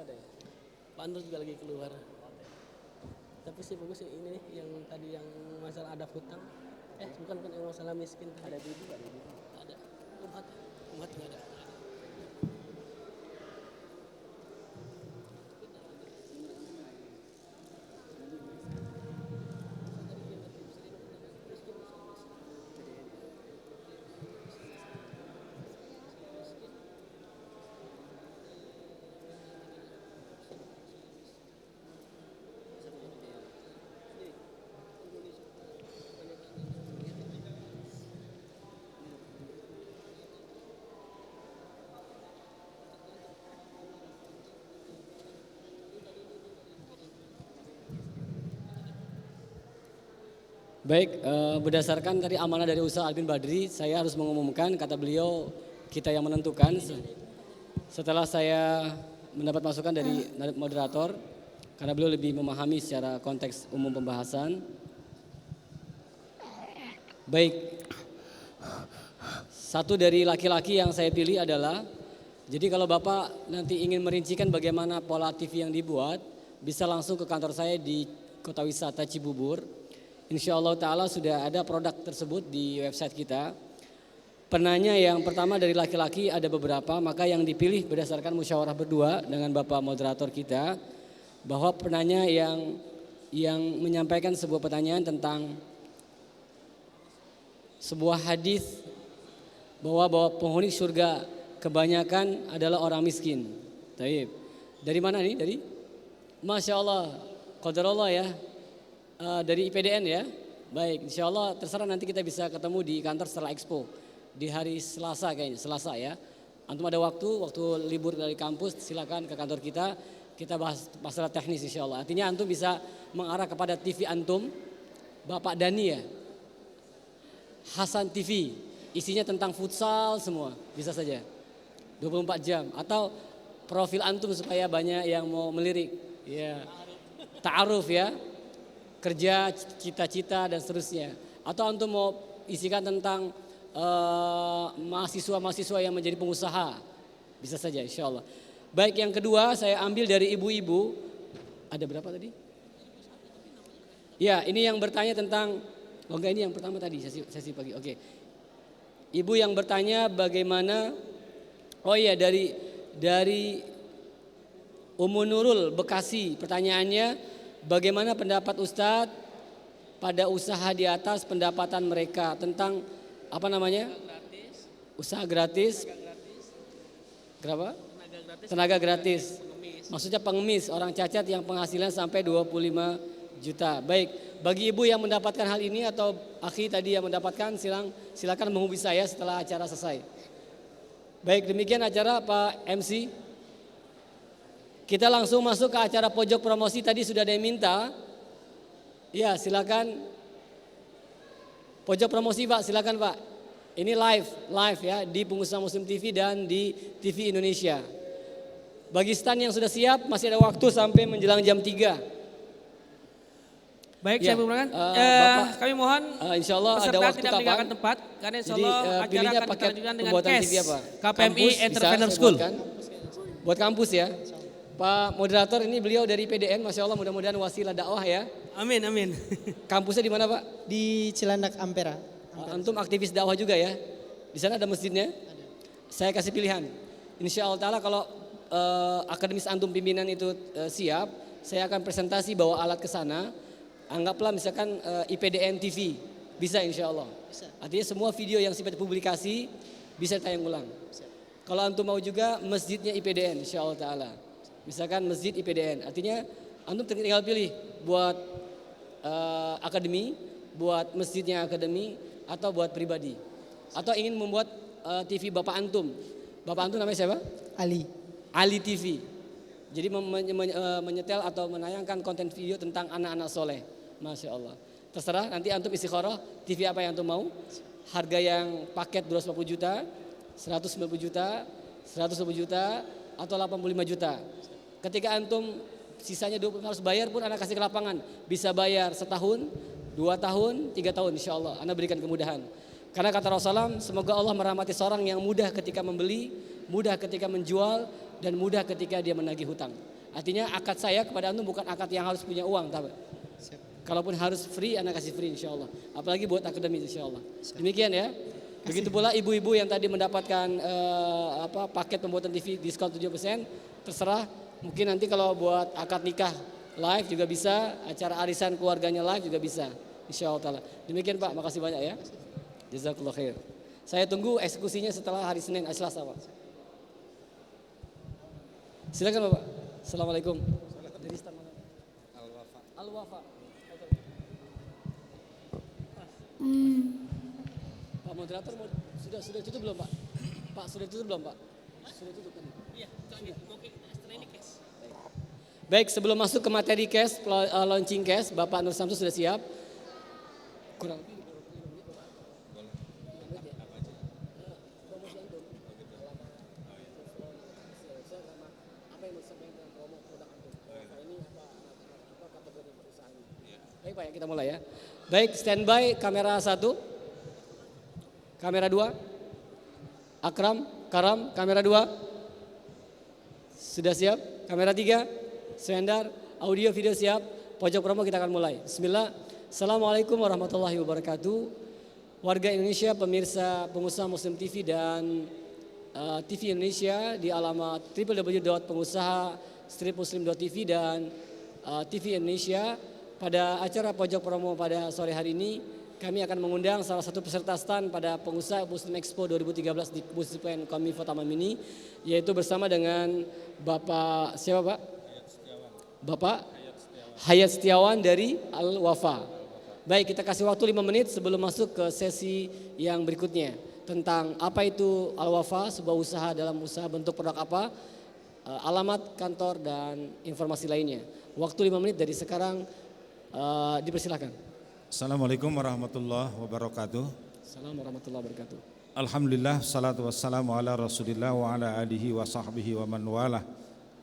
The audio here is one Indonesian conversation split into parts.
ada ya. Pak Nur juga lagi keluar. Tapi sih bagus sih ini nih, yang tadi yang masalah ada hutang. Bukan yang masalah miskin. Ada di juga di. Ada. Umat, umat nggak ada. Baik, berdasarkan tadi amanah dari Ustaz Albin Badri, saya harus mengumumkan, kata beliau, kita yang menentukan. Setelah saya mendapat masukan dari moderator, karena beliau lebih memahami secara konteks umum pembahasan. Baik, satu dari laki-laki yang saya pilih adalah, jadi kalau Bapak nanti ingin merincikan bagaimana pola TV yang dibuat, bisa langsung ke kantor saya di Kota Wisata Cibubur. Insya Allah Ta'ala sudah ada produk tersebut di website kita. Penanya yang pertama dari laki-laki ada beberapa, maka yang dipilih berdasarkan musyawarah berdua dengan Bapak moderator kita, bahwa penanya yang menyampaikan sebuah pertanyaan tentang sebuah hadis bahwa penghuni surga kebanyakan adalah orang miskin. Taib. Dari mana nih? Dari? Masya Allah, qadarullah ya. Dari IPDN ya. Baik, insya Allah terserah nanti kita bisa ketemu di kantor setelah Expo di hari Selasa kayaknya, Selasa ya. Antum ada waktu libur dari kampus silakan ke kantor kita bahas masalah teknis insya Allah. Artinya antum bisa mengarah kepada TV antum, Bapak Dani ya, Hasan TV, isinya tentang futsal semua, bisa saja 24 jam. Atau profil antum supaya banyak yang mau melirik ya, ta'aruf ya, kerja, cita-cita dan seterusnya. Atau antum mau isikan tentang mahasiswa-mahasiswa yang menjadi pengusaha, bisa saja insya Allah. Baik, yang kedua saya ambil dari ibu-ibu. Ada berapa tadi? Ya, ini yang bertanya tentang, enggak, ini yang pertama tadi sesi pagi. Oke. Ibu yang bertanya bagaimana, dari Ummu Nurul Bekasi, pertanyaannya, bagaimana pendapat Ustadz pada usaha di atas pendapatan mereka tentang apa namanya? Usaha gratis. Kenapa? Tenaga gratis. Maksudnya pengemis, orang cacat yang penghasilan sampai 25 juta. Baik, bagi ibu yang mendapatkan hal ini atau akhi tadi yang mendapatkan, silakan menghubungi saya setelah acara selesai. Baik, demikian acara Pak MC. Kita langsung masuk ke acara pojok promosi, tadi sudah ada yang minta. Ya, silakan. Pojok promosi Pak, silakan Pak. Ini live ya di Pengusaha Muslim TV dan di TV Indonesia. Bagi stand yang sudah siap, masih ada waktu sampai menjelang jam 3. Baik, Ya, saya perkenalkan. Kami mohon insya Allah ada peserta waktu tidak kapan? meninggalkan tempat karena insya Jadi Allah acara pilihnya akan paket dilanjutkan dengan pembuatan KES, TV apa? KPMI Kampus, Entrepreneur bisa, School. saya buat kampus ya. Pak moderator, ini beliau dari PDN, Masya Allah, mudah-mudahan wasilah dakwah ya. Amin, amin. Kampusnya di mana Pak? Di Cilandak Ampera. Antum aktivis dakwah juga ya? Di sana ada masjidnya? Saya kasih pilihan. Insya Allah Ta'ala kalau akademis antum pimpinan itu siap, saya akan presentasi bawa alat ke sana. Anggaplah misalkan IPDN TV, bisa insya Allah. Artinya semua video yang sifat publikasi bisa tayang ulang. Kalau antum mau juga masjidnya IPDN, insya Allah Ta'ala. Misalkan masjid IPDN, artinya antum tinggal pilih buat akademi, buat masjidnya akademi, atau buat pribadi. Atau ingin membuat TV Bapak Antum. Bapak Antum namanya siapa? Ali TV. Jadi menyetel atau menayangkan konten video tentang anak-anak soleh. Masya Allah. Terserah nanti antum istikharah TV apa yang antum mau. Harga yang paket 250 juta, 190 juta, 120 juta, atau 85 juta. Ketika antum sisanya 20 harus bayar pun anak kasih ke lapangan. Bisa bayar setahun, 2 tahun, 3 tahun insya Allah. Anak berikan kemudahan. Karena kata Rasulullah, semoga Allah merahmati seorang yang mudah ketika membeli, mudah ketika menjual, dan mudah ketika dia menagih hutang. Artinya akad saya kepada antum bukan akad yang harus punya uang, tahu? Kalaupun harus free, anak kasih free insya Allah. Apalagi buat akademis insya Allah. Demikian ya. Begitu pula ibu-ibu yang tadi mendapatkan paket pembuatan TV diskon 7%, terserah. Mungkin nanti kalau buat akad nikah live juga bisa, acara arisan keluarganya live juga bisa. Insya Allah. Demikian Pak, makasih banyak ya. Jazakallah khair. Saya tunggu eksekusinya setelah hari Senin, Selasa Pak. Silakan Bapak. Assalamualaikum. Dari Al-Wafa. Al-Wafa. Pak moderator sudah tutup belum Pak? Pak sudah tutup belum Pak? Sudah tutup kan? Iya, setelah ini cash. Baik, sebelum masuk ke materi cash, launching cash, Bapak Nur Samsu sudah siap. Kurang lebih 25 menit Bapak. Promosi antum. Apa yang disampaikan dengan promo produk antum? Ini apa kategori perusahaan ini? Baik Pak, ya, kita mulai ya. Baik, standby kamera 1. Kamera 2. Akram, Karam, kamera 2. Sudah siap? Kamera 3. Sendar, audio video siap. Pojok promo kita akan mulai. Bismillah. Assalamualaikum warahmatullahi wabarakatuh. Warga Indonesia, pemirsa pengusaha Muslim TV dan TV Indonesia di alamat www.pengusaha-muslim.tv dan TV Indonesia. Pada acara pojok promo pada sore hari ini, kami akan mengundang salah satu peserta stand pada pengusaha Muslim Expo 2013 di Pusdipen Kominfo Taman Mini, yaitu bersama dengan Bapak siapa Pak? Bapak Hayat Setiawan dari Al-Wafa. Baik, kita kasih waktu 5 menit sebelum masuk ke sesi yang berikutnya tentang apa itu Al-Wafa, sebuah usaha dalam usaha bentuk produk apa, alamat kantor dan informasi lainnya. Waktu 5 menit dari sekarang, dipersilakan. Assalamualaikum warahmatullahi wabarakatuh. Assalamualaikum warahmatullahi wabarakatuh. Alhamdulillah, salatu wassalamu ala rasulillah wa ala alihi wa sahbihi wa man walah.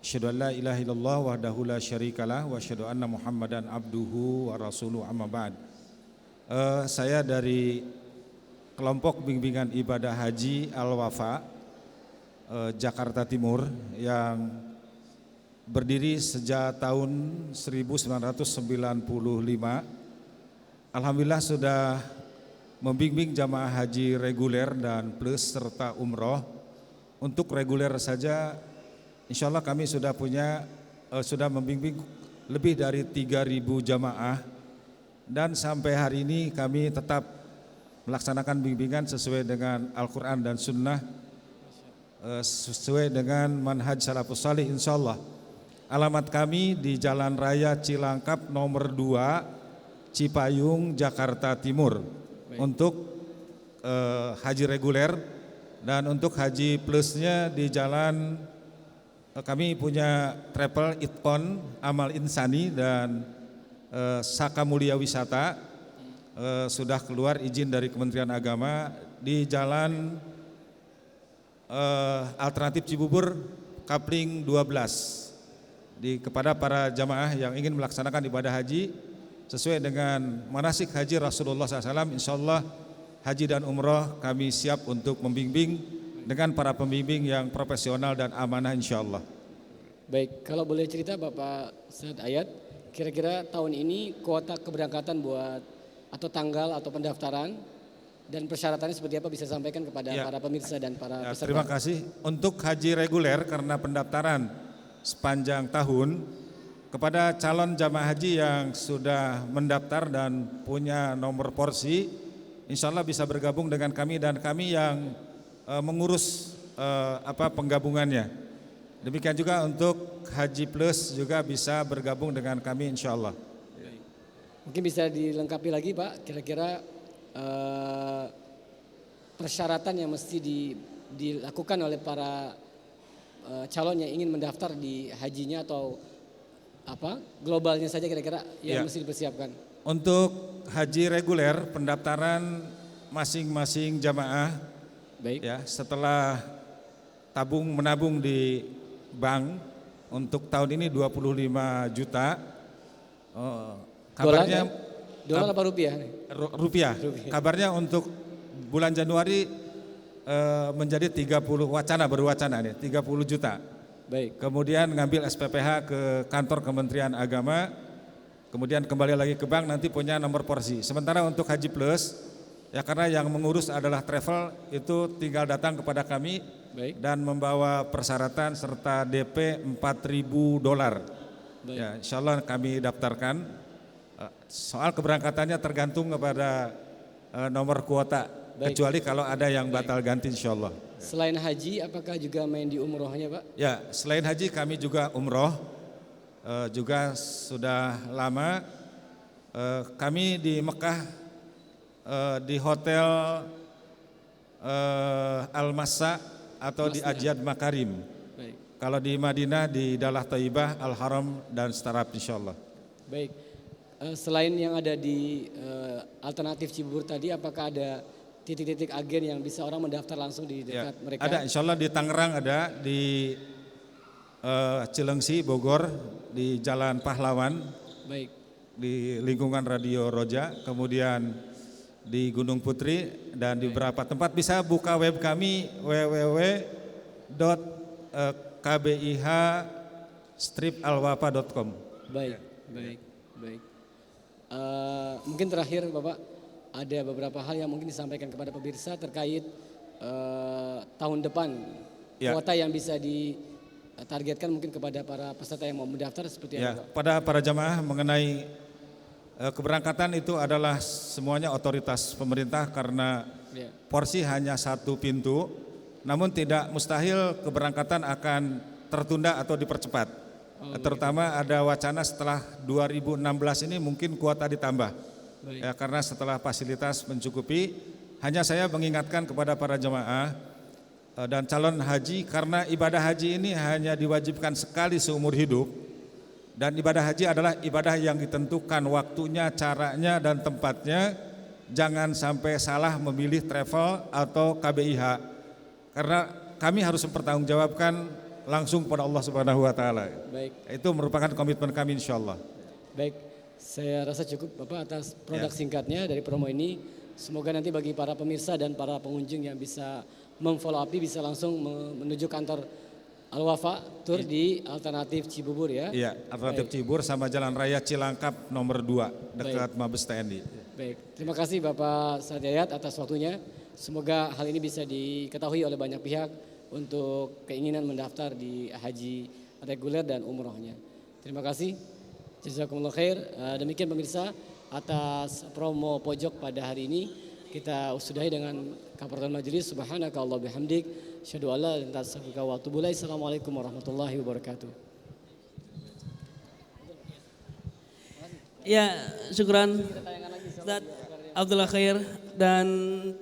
Asyhadu an la ilaha illallah wahdahu la syarikalah wa asyhadu anna Muhammadan abduhu wa rasuluhu amma ba'd. Saya dari kelompok bimbingan ibadah haji Al-Wafa Jakarta Timur yang berdiri sejak tahun 1995. Alhamdulillah sudah membimbing jamaah haji reguler dan plus serta umroh. Untuk reguler saja insya Allah kami sudah membimbing lebih dari 3.000 jamaah, dan sampai hari ini kami tetap melaksanakan bimbingan sesuai dengan Al-Quran dan Sunnah, sesuai dengan manhaj salafus salih insya Allah. Alamat kami di Jalan Raya Cilangkap nomor 2, Cipayung, Jakarta Timur. Baik. Untuk haji reguler, dan untuk haji plusnya di jalan kami punya travel Itkon, Amal Insani dan Saka Mulia Wisata. Sudah keluar izin dari Kementerian Agama di jalan alternatif Cibubur, Kapling 12. Kepada para jamaah yang ingin melaksanakan ibadah haji sesuai dengan manasik haji Rasulullah SAW, insya Allah haji dan umroh kami siap untuk membimbing dengan para pembimbing yang profesional dan amanah insya Allah. Baik, kalau boleh cerita Bapak Ustaz Ayat, kira-kira tahun ini kuota keberangkatan buat atau tanggal atau pendaftaran dan persyaratannya seperti apa, bisa sampaikan kepada para pemirsa dan para peserta. Terima kasih. Untuk haji reguler karena pendaftaran sepanjang tahun, kepada calon jamaah haji yang sudah mendaftar dan punya nomor porsi, insya Allah bisa bergabung dengan kami dan kami yang mengurus penggabungannya. Demikian juga untuk haji plus juga bisa bergabung dengan kami insya Allah. Mungkin bisa dilengkapi lagi Pak, kira-kira persyaratan yang mesti dilakukan oleh para calon yang ingin mendaftar di hajinya atau globalnya saja kira-kira yang mesti dipersiapkan. Untuk haji reguler pendaftaran masing-masing jamaah, baik ya, setelah menabung di bank untuk tahun ini 25 juta. Kabarnya dolar apa rupiah? Rupiah. Kabarnya untuk bulan Januari menjadi 30 berwacana nih 30 juta. Baik. kemudian ngambil SPPH ke kantor Kementerian Agama, kemudian kembali lagi ke bank, nanti punya nomor porsi. Sementara untuk Haji Plus, ya karena yang mengurus adalah travel, itu tinggal datang kepada kami Baik. dan membawa persyaratan serta DP $4.000. Baik. Ya, insya Allah kami daftarkan. Soal keberangkatannya tergantung kepada nomor kuota, Baik. kecuali kalau ada yang batal ganti insya Allah. Selain haji, apakah juga main di umrohnya, Pak? Ya, selain haji kami juga umroh, juga sudah lama. Kami di Mekah di hotel Al-Massa atau di Ajyad Makarim. Baik. Kalau di Madinah di Dalah Thayyibah, Al-Haram dan Starab insyaallah. Baik. Selain yang ada di alternatif Cibubur tadi, apakah ada titik-titik agen yang bisa orang mendaftar langsung di dekat Ya, mereka? ada insyaallah di Tangerang, ada di Cilengsi, Bogor, di Jalan Pahlawan, Baik. di lingkungan Radio Roja, kemudian di Gunung Putri dan di beberapa tempat. Bisa buka web kami www.kbih-alwafa.com. Baik, baik, baik. Mungkin terakhir Bapak, ada beberapa hal yang mungkin disampaikan kepada pemirsa terkait tahun depan, Ya. kuota yang bisa ditargetkan mungkin kepada para peserta yang mau mendaftar seperti Ya, apa, Pak? pada para jamaah mengenai keberangkatan itu adalah semuanya otoritas pemerintah karena Ya. porsi hanya satu pintu, namun tidak mustahil keberangkatan akan tertunda atau dipercepat. Terutama ada wacana setelah 2016 ini mungkin kuota ditambah. Baik. Ya, karena setelah fasilitas mencukupi, hanya saya mengingatkan kepada para jemaah dan calon haji, karena ibadah haji ini hanya diwajibkan sekali seumur hidup, dan ibadah haji adalah ibadah yang ditentukan waktunya, caranya dan tempatnya. Jangan sampai salah memilih travel atau KBIH, karena kami harus mempertanggungjawabkan langsung kepada Allah Subhanahu wa taala. Baik. Itu merupakan komitmen kami insyaallah. Baik, saya rasa cukup Bapak atas produk Ya. singkatnya dari promo ini. Semoga nanti bagi para pemirsa dan para pengunjung yang bisa memfollow up bisa langsung menuju kantor Al-Wafa Tour di Alternatif Cibubur ya. Iya, alternatif Cibubur sama Jalan Raya Cilangkap nomor 2 dekat Mabes TNI. Baik, terima kasih Bapak Sadayat atas waktunya. Semoga hal ini bisa diketahui oleh banyak pihak untuk keinginan mendaftar di haji reguler dan umrohnya. Terima kasih. Jazakumullah khair. Demikian pemirsa atas promo pojok pada hari ini. Kita sudahi dengan kafaratul majelis. Subhanaka Allah bihamdik. Asyhadu an la ilaha illa anta astaghfiruka wa atubu ilaik. Assalamualaikum warahmatullahi wabarakatuh. Ya, syukran Ustaz Abdullah Khair dan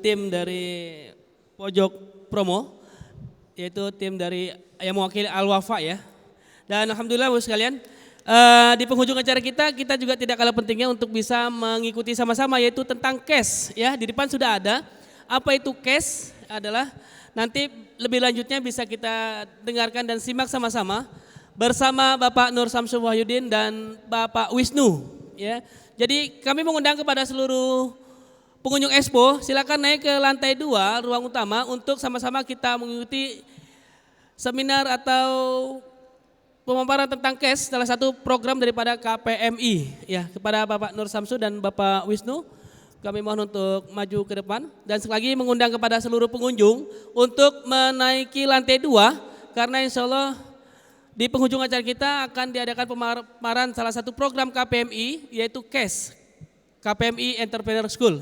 tim dari pojok promo, yaitu tim dari yang mewakili Al-Wafa ya. Dan alhamdulillah Bapak sekalian, di penghujung acara kita juga tidak kalah pentingnya untuk bisa mengikuti sama-sama, yaitu tentang cash ya. Di depan sudah ada. Apa itu cash adalah nanti lebih lanjutnya bisa kita dengarkan dan simak sama-sama bersama Bapak Nur Samsul Wahyudin dan Bapak Wisnu ya. Jadi kami mengundang kepada seluruh pengunjung Expo, silakan naik ke lantai 2 ruang utama untuk sama-sama kita mengikuti seminar atau pemaparan tentang cash, salah satu program daripada KPMI ya. Kepada Bapak Nur Samsu dan Bapak Wisnu kami mohon untuk maju ke depan, dan sekali lagi mengundang kepada seluruh pengunjung untuk menaiki lantai 2 karena insya Allah di penghujung acara kita akan diadakan pemaparan salah satu program KPMI yaitu cash, KPMI Entrepreneur School.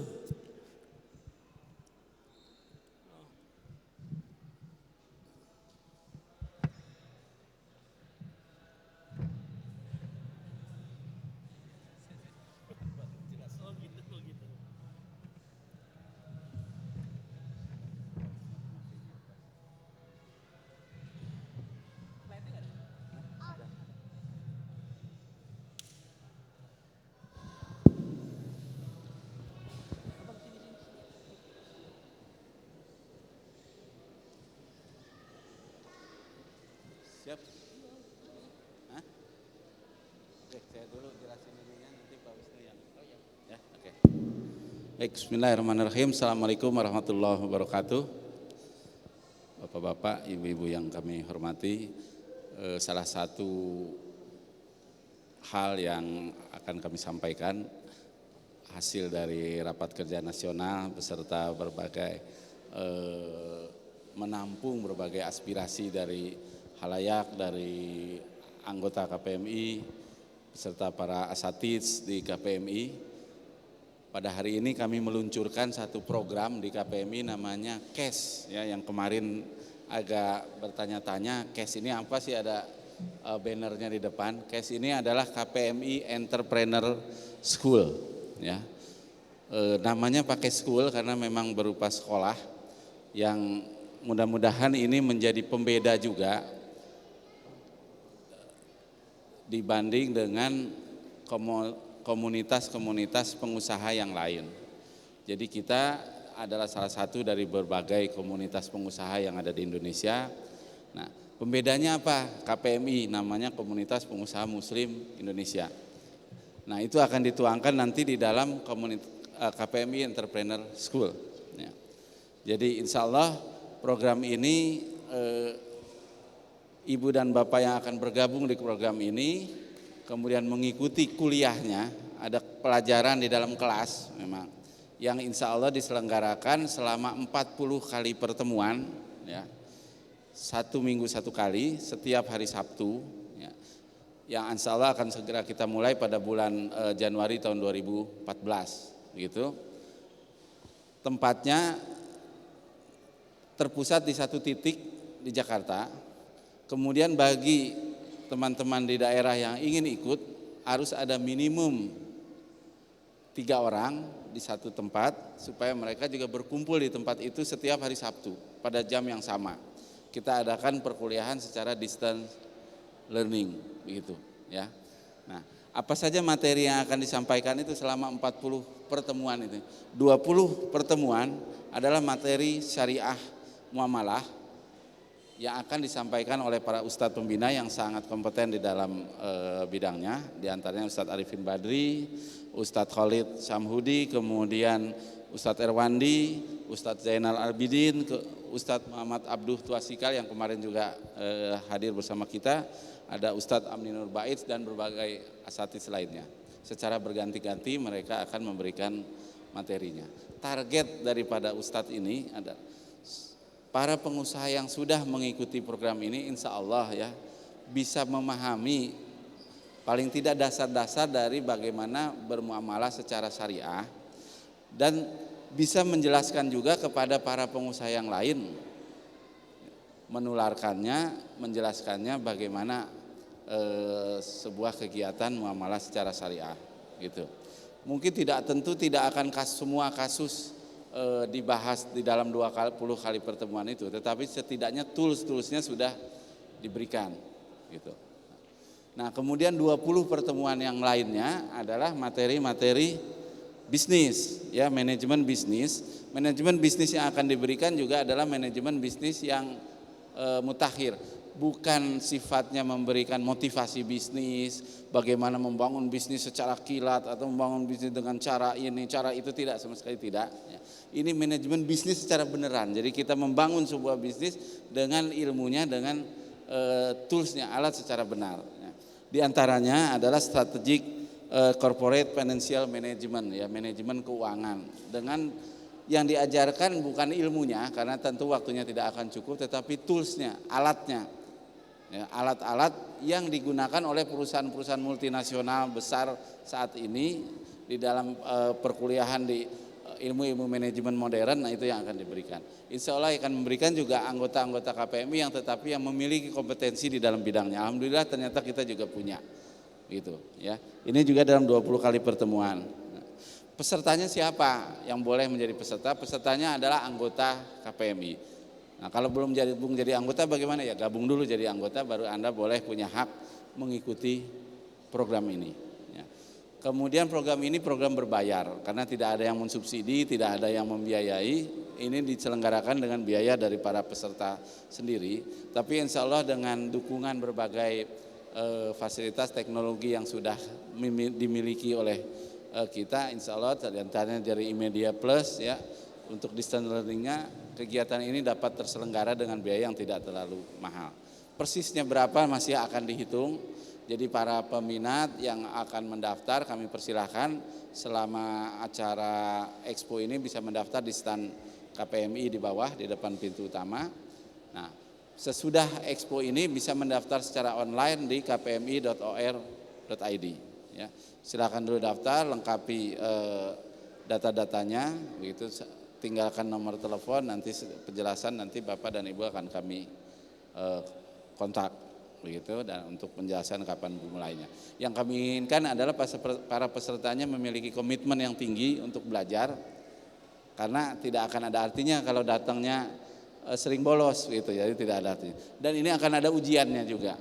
Siap? Hah? Oke, saya dulu jelasin ininya, nanti Pak Wisnu yang. Ya, oke. Baik, bismillahirrahmanirrahim. Assalamualaikum warahmatullahi wabarakatuh. Bapak-bapak, ibu-ibu yang kami hormati, salah satu hal yang akan kami sampaikan hasil dari rapat kerja nasional beserta berbagai menampung berbagai aspirasi dari halayak, dari anggota KPMI beserta para asatids di KPMI. Pada hari ini kami meluncurkan satu program di KPMI namanya CASH ya, yang kemarin agak bertanya-tanya CASH ini apa sih, ada bannernya di depan. CASH ini adalah KPMI Entrepreneur School ya. Namanya pakai school karena memang berupa sekolah yang mudah-mudahan ini menjadi pembeda juga dibanding dengan komunitas-komunitas pengusaha yang lain. Jadi kita adalah salah satu dari berbagai komunitas pengusaha yang ada di Indonesia. Nah, pembedanya apa? KPMI namanya Komunitas Pengusaha Muslim Indonesia. Nah, itu akan dituangkan nanti di dalam KPMI Entrepreneur School. Ya. Jadi insya Allah program ini ibu dan bapak yang akan bergabung di program ini, kemudian mengikuti kuliahnya, ada pelajaran di dalam kelas memang, yang insya Allah diselenggarakan selama 40 kali pertemuan, ya, 1 minggu 1 kali, setiap hari Sabtu, ya, yang insya Allah akan segera kita mulai pada bulan Januari tahun 2014, gitu. Tempatnya terpusat di satu titik di Jakarta. Kemudian bagi teman-teman di daerah yang ingin ikut harus ada minimum 3 orang di satu tempat supaya mereka juga berkumpul di tempat itu setiap hari Sabtu pada jam yang sama. Kita adakan perkuliahan secara distance learning begitu ya. Nah, apa saja materi yang akan disampaikan itu selama 40 pertemuan itu. 20 pertemuan adalah materi syariah muamalah yang akan disampaikan oleh para ustadz pembina yang sangat kompeten di dalam bidangnya, di antaranya Ustadz Arifin Badri, Ustadz Khalid Samhudi, kemudian Ustadz Erwandi, Ustadz Zainal Abidin, Ustadz Muhammad Abduh Tuasikal yang kemarin juga hadir bersama kita, ada Ustadz Aminur Baiz dan berbagai asatidz lainnya. Secara berganti-ganti mereka akan memberikan materinya. Target daripada ustadz ini adalah para pengusaha yang sudah mengikuti program ini insya Allah ya bisa memahami paling tidak dasar-dasar dari bagaimana bermuamalah secara syariah dan bisa menjelaskan juga kepada para pengusaha yang lain, menularkannya, menjelaskannya bagaimana sebuah kegiatan muamalah secara syariah gitu. Mungkin tidak akan semua kasus dibahas di dalam 20 kali pertemuan itu, tetapi setidaknya tools-toolsnya sudah diberikan gitu. Nah, kemudian 20 pertemuan yang lainnya adalah materi-materi bisnis ya, manajemen bisnis. Manajemen bisnis yang akan diberikan juga adalah manajemen bisnis yang mutakhir, bukan sifatnya memberikan motivasi bisnis, bagaimana membangun bisnis secara kilat atau membangun bisnis dengan cara ini, cara itu, tidak, sama sekali tidak. Ini manajemen bisnis secara beneran. Jadi kita membangun sebuah bisnis dengan ilmunya, dengan toolsnya, alat secara benar. Di antaranya adalah strategic corporate financial management ya, manajemen keuangan. Dengan yang diajarkan bukan ilmunya karena tentu waktunya tidak akan cukup, tetapi toolsnya, alatnya. Ya, alat-alat yang digunakan oleh perusahaan-perusahaan multinasional besar saat ini di dalam perkuliahan di ilmu-ilmu manajemen modern, nah itu yang akan diberikan. Insya Allah akan memberikan juga anggota-anggota KPMI yang memiliki kompetensi di dalam bidangnya. Alhamdulillah ternyata kita juga punya, gitu ya. Ini juga dalam 20 kali pertemuan. Pesertanya siapa yang boleh menjadi peserta? Pesertanya adalah anggota KPMI. Nah, kalau belum jadi anggota bagaimana ya? Gabung dulu jadi anggota, baru Anda boleh punya hak mengikuti program ini. Ya. Kemudian program ini program berbayar karena tidak ada yang mensubsidi, tidak ada yang membiayai. Ini diselenggarakan dengan biaya dari para peserta sendiri. Tapi insya Allah dengan dukungan berbagai fasilitas teknologi yang sudah dimiliki oleh kita, insya Allah antaranya dari iMedia Plus ya, untuk distance learningnya, kegiatan ini dapat terselenggara dengan biaya yang tidak terlalu mahal. persisnya berapa masih akan dihitung. Jadi para peminat yang akan mendaftar kami persilahkan selama acara Expo ini bisa mendaftar di stand KPMI di bawah di depan pintu utama. Nah, sesudah Expo ini bisa mendaftar secara online di kpmi.or.id. Ya, silakan dulu daftar, lengkapi data-datanya, begitu. Tinggalkan nomor telepon, nanti penjelasan nanti Bapak dan Ibu akan kami kontak, begitu, dan untuk penjelasan kapan dimulainya. Yang kami inginkan adalah para pesertanya memiliki komitmen yang tinggi untuk belajar, karena tidak akan ada artinya kalau datangnya sering bolos, gitu. Jadi tidak ada artinya. Dan ini akan ada ujiannya juga.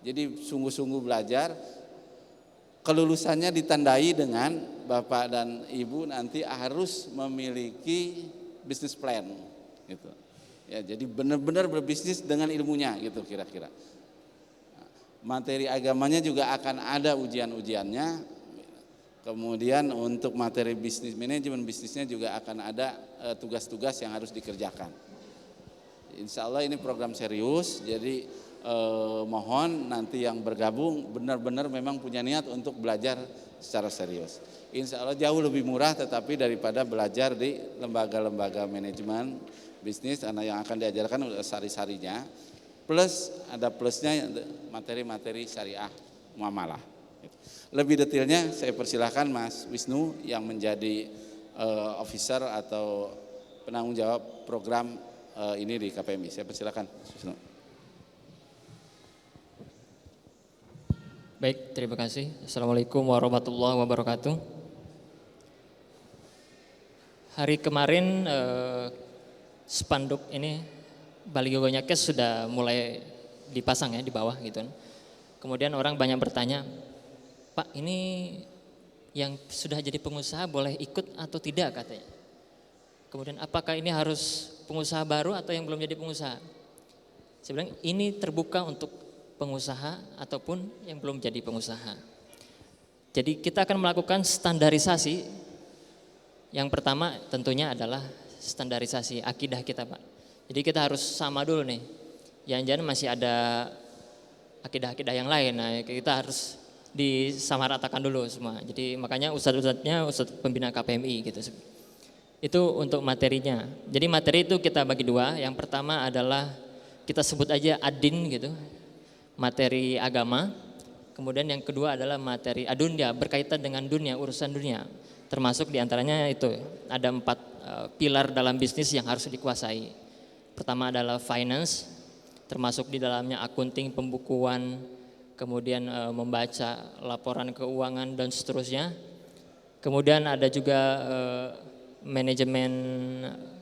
Jadi sungguh-sungguh belajar. Kelulusannya ditandai dengan Bapak dan Ibu nanti harus memiliki bisnis plan, gitu. Ya, jadi benar-benar berbisnis dengan ilmunya, gitu kira-kira. Materi agamanya juga akan ada ujian-ujiannya. Kemudian untuk materi bisnis, manajemen bisnisnya juga akan ada tugas-tugas yang harus dikerjakan. Insya Allah ini program serius, jadi mohon nanti yang bergabung benar-benar memang punya niat untuk belajar secara serius. Insya Allah jauh lebih murah tetapi daripada belajar di lembaga-lembaga manajemen bisnis, karena yang akan diajarkan udah sari-sarinya, plus ada plusnya materi-materi syariah muamalah. Lebih detailnya saya persilahkan Mas Wisnu yang menjadi officer atau penanggung jawab program ini di KPMI. Saya persilahkan Mas Wisnu. Baik, terima kasih. Assalamualaikum warahmatullahi wabarakatuh. Hari kemarin spanduk ini baligonya Kes sudah mulai dipasang ya di bawah gitu. Kemudian orang banyak bertanya, Pak ini yang sudah jadi pengusaha boleh ikut atau tidak katanya. Kemudian apakah ini harus pengusaha baru atau yang belum jadi pengusaha? Saya bilang ini terbuka untuk pengusaha ataupun yang belum jadi pengusaha. Jadi kita akan melakukan standarisasi. Yang pertama tentunya adalah standarisasi akidah kita, Pak. Jadi kita harus sama dulu nih. Jangan-jangan masih ada akidah-akidah yang lain. Nah, kita harus disamaratakan dulu semua. Jadi makanya ustadz-ustadznya ustadz pembina KPMI gitu. Itu untuk materinya. Jadi materi itu kita bagi dua. Yang pertama adalah kita sebut aja adin gitu. Materi agama, kemudian yang kedua adalah materi adunya berkaitan dengan dunia, urusan dunia, termasuk diantaranya itu ada 4 pilar dalam bisnis yang harus dikuasai. Pertama adalah finance, termasuk di dalamnya akunting, pembukuan, kemudian membaca laporan keuangan dan seterusnya. Kemudian ada juga manajemen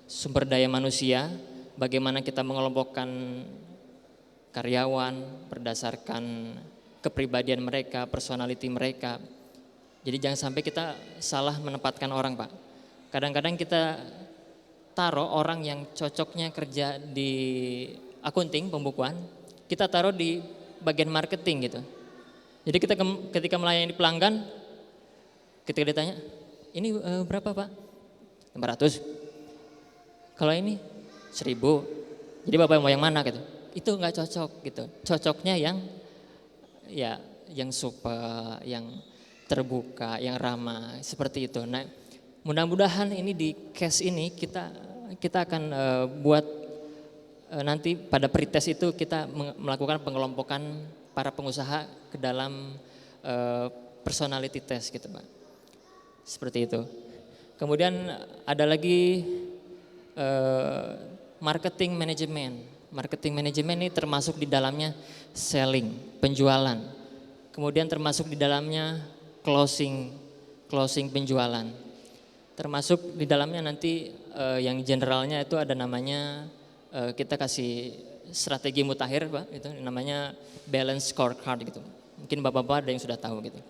sumber daya manusia, bagaimana kita mengelompokkan karyawan berdasarkan kepribadian mereka, personality mereka. Jadi jangan sampai kita salah menempatkan orang, Pak. Kadang-kadang kita taruh orang yang cocoknya kerja di akunting, pembukuan, kita taruh di bagian marketing gitu. Jadi kita ketika melayani pelanggan, ketika ditanya, ini berapa Pak? 500. Kalau ini 1000. Jadi Bapak mau yang mana gitu? Itu nggak cocok gitu. Cocoknya yang super, yang terbuka, yang ramah seperti itu. Nah, mudah-mudahan ini di case ini kita akan buat nanti pada pretest itu kita melakukan pengelompokan para pengusaha ke dalam personality test gitu, Pak. Seperti itu. Kemudian ada lagi marketing management. Marketing management ini termasuk di dalamnya selling, penjualan. Kemudian termasuk di dalamnya closing penjualan. Termasuk di dalamnya nanti yang generalnya itu ada namanya kita kasih strategi mutakhir, Pak, itu namanya balance scorecard gitu. Mungkin Bapak-bapak ada yang sudah tahu gitu.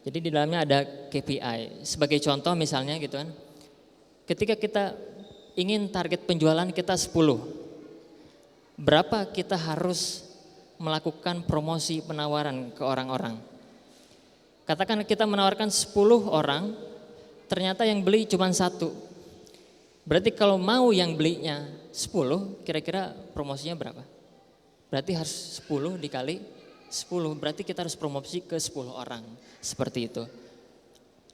Jadi di dalamnya ada KPI. Sebagai contoh misalnya gitu kan. Ketika kita ingin target penjualan kita 10. Berapa kita harus melakukan promosi penawaran ke orang-orang? Katakan kita menawarkan 10 orang, ternyata yang beli cuma 1. Berarti kalau mau yang belinya 10, kira-kira promosinya berapa? berarti harus 10 dikali 10, berarti kita harus promosi ke 10 orang, seperti itu.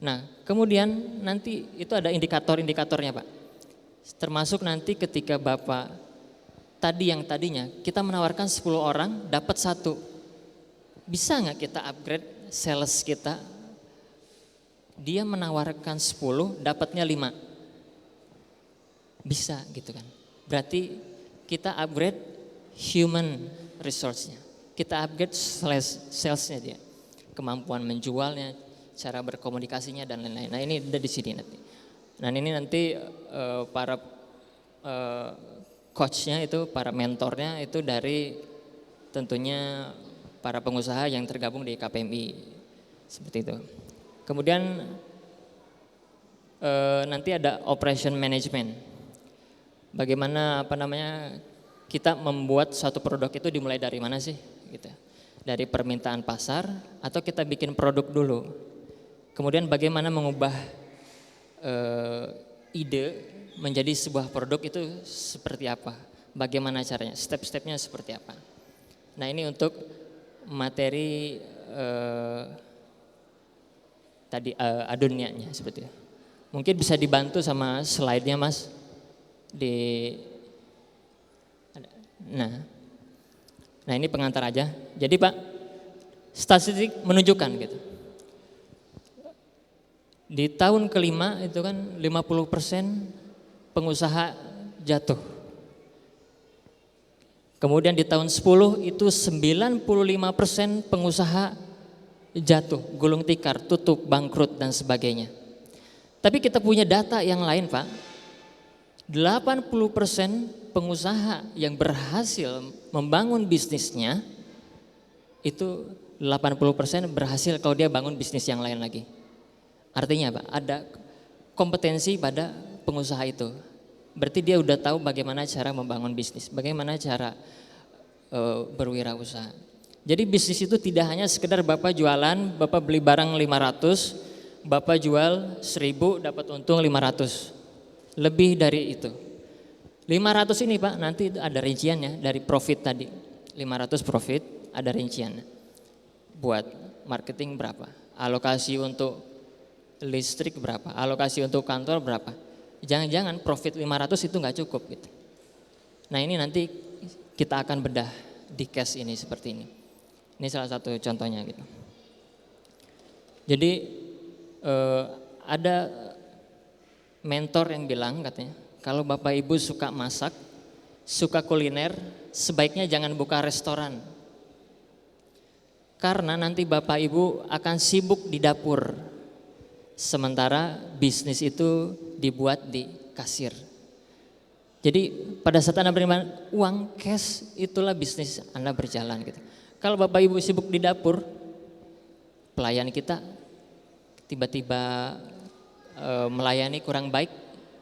Nah, kemudian nanti itu ada indikator-indikatornya Pak. Termasuk nanti ketika Bapak tadi yang tadinya kita menawarkan 10 orang dapat 1. Bisa nggak kita upgrade sales kita? Dia menawarkan 10, dapatnya 5. Bisa gitu kan. Berarti kita upgrade human resource-nya. Kita upgrade salesnya dia. Kemampuan menjualnya, cara berkomunikasinya dan lain-lain. Nah ini ada di sini nanti. Nah ini nanti para coachnya itu, para mentornya itu dari tentunya para pengusaha yang tergabung di KPMI. Seperti itu. Kemudian nanti ada operation management. Bagaimana kita membuat suatu produk itu dimulai dari mana sih? Gitu. Dari permintaan pasar atau kita bikin produk dulu. Kemudian bagaimana mengubah ide menjadi sebuah produk itu seperti apa? Bagaimana caranya? Step-stepnya seperti apa? Nah ini untuk materi tadi adunianya seperti itu. Mungkin bisa dibantu sama slide-nya Mas. Nah ini pengantar aja. Jadi Pak, statistik menunjukkan gitu. Di tahun kelima itu kan 50% pengusaha jatuh. Kemudian di tahun 10 itu 95% pengusaha jatuh, gulung tikar, tutup, bangkrut dan sebagainya. Tapi kita punya data yang lain Pak. 80% pengusaha yang berhasil membangun bisnisnya itu 80% berhasil kalau dia bangun bisnis yang lain lagi. Artinya Pak, ada kompetensi pada pengusaha itu. Berarti dia udah tahu bagaimana cara membangun bisnis, bagaimana cara berwirausaha. Jadi bisnis itu tidak hanya sekedar Bapak jualan, Bapak beli barang 500, Bapak jual 1000 dapat untung 500. Lebih dari itu. 500 ini Pak nanti ada rinciannya dari profit tadi. 500 profit ada rinciannya. Buat marketing berapa? Alokasi untuk listrik berapa? Alokasi untuk kantor berapa? Jangan-jangan profit 500 itu nggak cukup gitu. Nah ini nanti kita akan bedah di case ini seperti ini. Ini salah satu contohnya gitu. Jadi ada mentor yang bilang katanya, kalau Bapak Ibu suka masak, suka kuliner, sebaiknya jangan buka restoran. Karena nanti Bapak Ibu akan sibuk di dapur. Sementara bisnis itu dibuat di kasir. Jadi pada saat Anda menerima uang cash, itulah bisnis Anda berjalan gitu. Kalau Bapak Ibu sibuk di dapur, pelayan kita tiba-tiba melayani kurang baik,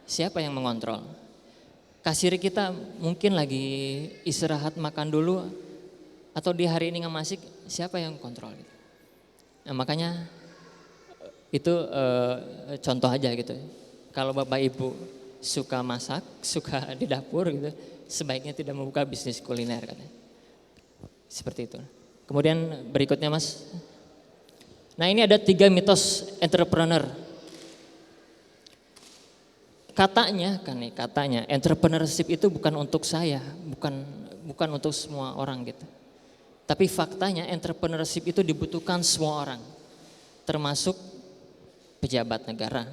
siapa yang mengontrol? Kasir kita mungkin lagi istirahat makan dulu, atau di hari ini ngemasik, siapa yang kontrol? Gitu. Nah makanya itu contoh aja gitu. Kalau Bapak Ibu suka masak, suka di dapur gitu, sebaiknya tidak membuka bisnis kuliner katanya. Seperti itu. Kemudian berikutnya Mas. Nah ini ada 3 mitos entrepreneur. Katanya entrepreneurship itu bukan untuk saya, bukan untuk semua orang gitu. Tapi faktanya entrepreneurship itu dibutuhkan semua orang. Termasuk pejabat negara,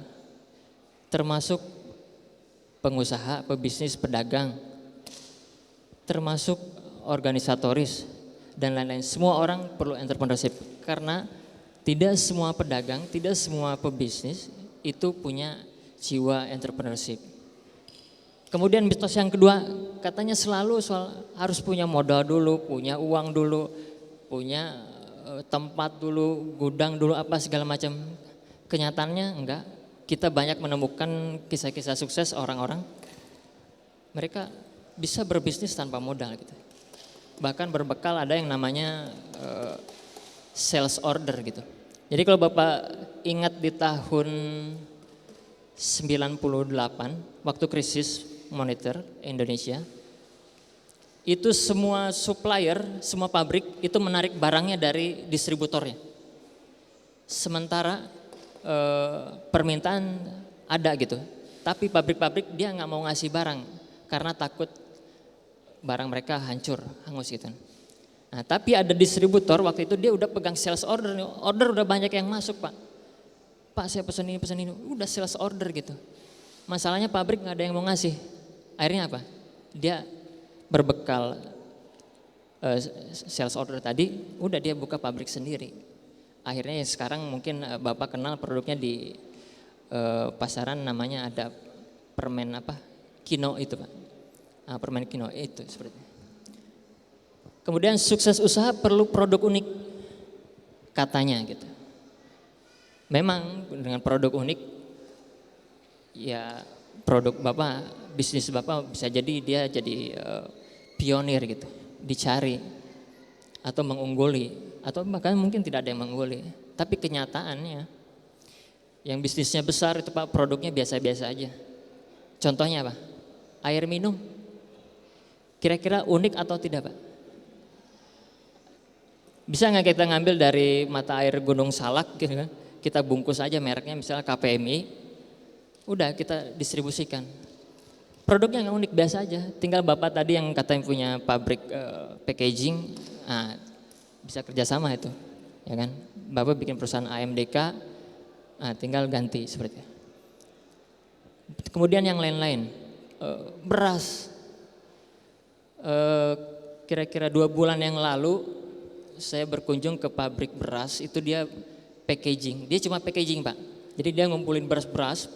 termasuk pengusaha, pebisnis, pedagang, termasuk organisatoris dan lain-lain. Semua orang perlu entrepreneurship karena tidak semua pedagang, tidak semua pebisnis itu punya jiwa entrepreneurship. Kemudian mitos yang kedua, katanya selalu soal harus punya modal dulu, punya uang dulu, punya tempat dulu, gudang dulu, apa segala macam. Kenyataannya enggak. Kita banyak menemukan kisah-kisah sukses orang-orang, mereka bisa berbisnis tanpa modal gitu. Bahkan berbekal ada yang namanya sales order gitu. Jadi kalau Bapak ingat di tahun 98 waktu krisis moneter Indonesia, itu semua supplier, semua pabrik itu menarik barangnya dari distributornya. Sementara permintaan ada gitu, tapi pabrik-pabrik dia nggak mau ngasih barang karena takut barang mereka hancur, hangus gitu. Nah, tapi ada distributor waktu itu dia udah pegang sales order, order udah banyak yang masuk Pak. Pak saya pesen ini, udah sales order gitu. Masalahnya pabrik nggak ada yang mau ngasih. Akhirnya apa? Dia berbekal sales order tadi, udah dia buka pabrik sendiri. Akhirnya ya sekarang mungkin Bapak kenal produknya di pasaran namanya ada permen apa? Kino itu Pak. Nah, permen Kino itu seperti itu. Kemudian sukses usaha perlu produk unik katanya gitu. Memang dengan produk unik ya produk Bapak, bisnis Bapak bisa jadi dia jadi pionir gitu, dicari atau mengungguli atau bahkan mungkin tidak ada yang mengungguli. Tapi kenyataannya yang bisnisnya besar itu Pak produknya biasa-biasa aja. Contohnya apa? Air minum. Kira-kira unik atau tidak Pak? Bisa nggak kita ngambil dari mata air Gunung Salak gitu kan? Kita bungkus aja mereknya misalnya KPMI, udah kita distribusikan. Produknya nggak unik, biasa aja. Tinggal Bapak tadi yang katanya punya pabrik packaging, nah, bisa kerjasama itu, ya kan? Bapak bikin perusahaan AMDK, nah, tinggal ganti seperti itu. Kemudian yang lain-lain, beras. Kira-kira 2 bulan yang lalu saya berkunjung ke pabrik beras, itu dia packaging, dia cuma packaging Pak. Jadi dia ngumpulin beras-beras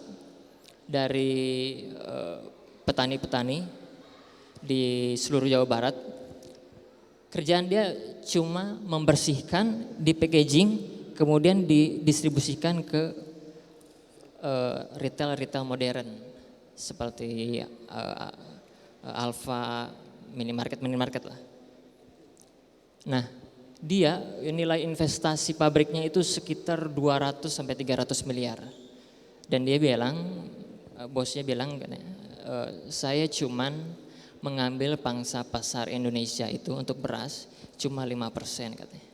dari petani-petani di seluruh Jawa Barat. Kerjaan dia cuma membersihkan, di packaging, kemudian didistribusikan ke retail modern seperti Alfa, minimarket lah. Nah, dia nilai investasi pabriknya itu sekitar 200 sampai 300 miliar. Dan dia bilang, bosnya bilang, saya cuman mengambil pangsa pasar Indonesia itu untuk beras cuma 5% katanya.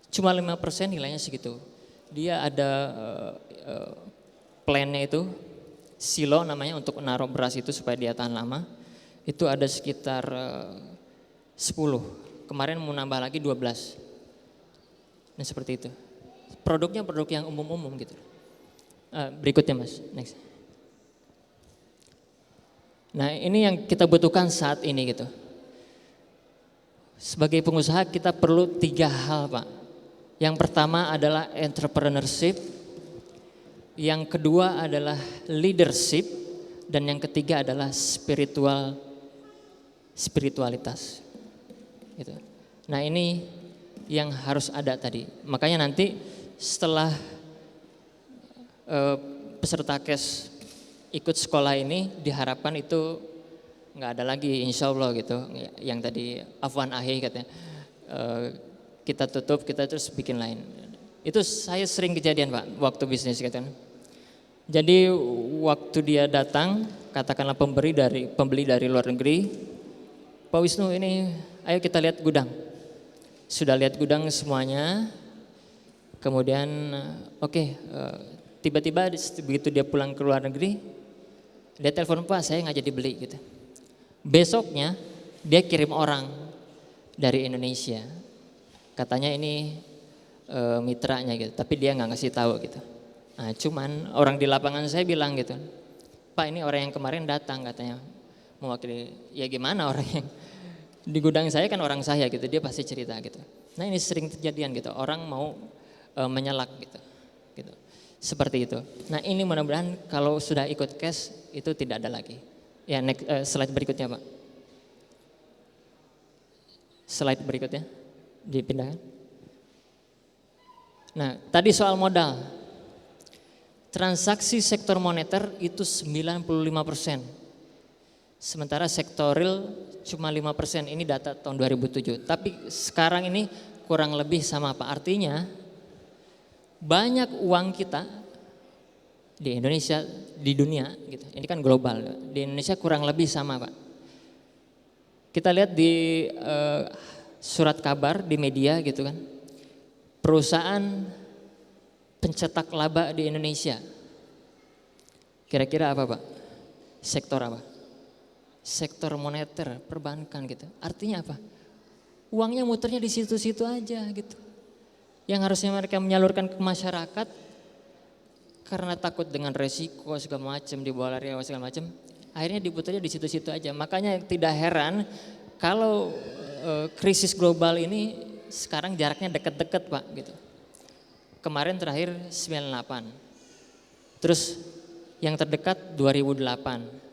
Cuma 5% nilainya segitu. Dia ada plannya itu, silo namanya untuk menaruh beras itu supaya dia tahan lama. Itu ada sekitar 10. Kemarin mau nambah lagi 12. Nah seperti itu. Produknya produk yang umum-umum gitu. Berikutnya Mas, next. Nah ini yang kita butuhkan saat ini gitu. Sebagai pengusaha kita perlu 3 hal Pak. Yang pertama adalah entrepreneurship. Yang kedua adalah leadership. Dan yang ketiga adalah spiritualitas. Gitu. Nah ini yang harus ada tadi. Makanya nanti setelah peserta KES ikut sekolah ini diharapkan itu nggak ada lagi insya Allah gitu. Yang tadi Afwan Ahi katanya kita tutup, kita terus bikin lain. Itu saya sering kejadian Pak waktu bisnis katanya. Jadi waktu dia datang, katakanlah pembeli dari luar negeri, Pak Wisnu ini ayo kita lihat gudang. Sudah lihat gudang semuanya, kemudian tiba-tiba begitu dia pulang ke luar negeri, dia telepon Pak saya nggak jadi beli gitu. Besoknya dia kirim orang dari Indonesia, katanya ini mitranya gitu, tapi dia nggak ngasih tahu gitu. Nah cuman orang di lapangan saya bilang gitu, Pak ini orang yang kemarin datang katanya mewakili, ya gimana orang yang di gudang saya kan orang saya gitu, dia pasti cerita gitu. Nah ini sering kejadian gitu, orang mau menyelak gitu. Seperti itu. Nah ini mudah-mudahan kalau sudah ikut KES itu tidak ada lagi. Ya next, slide berikutnya Pak. Slide berikutnya dipindahkan. Nah tadi soal modal. Transaksi sektor moneter itu 95%. Sementara sektor real cuma 5%, ini data tahun 2007. Tapi sekarang ini kurang lebih sama Pak. Artinya banyak uang kita di Indonesia, di dunia gitu. Ini kan global. Di Indonesia kurang lebih sama Pak. Kita lihat di surat kabar di media gitu kan. Perusahaan pencetak laba di Indonesia. Kira-kira apa Pak? Sektor apa? Sektor moneter, perbankan gitu. Artinya apa? Uangnya muternya di situ-situ aja gitu. Yang harusnya mereka menyalurkan ke masyarakat karena takut dengan resiko segala macam, dibawa lari segala macam, akhirnya diputarnya di situ-situ aja. Makanya tidak heran kalau krisis global ini sekarang jaraknya deket-deket Pak gitu. Kemarin terakhir 98. Terus yang terdekat 2008.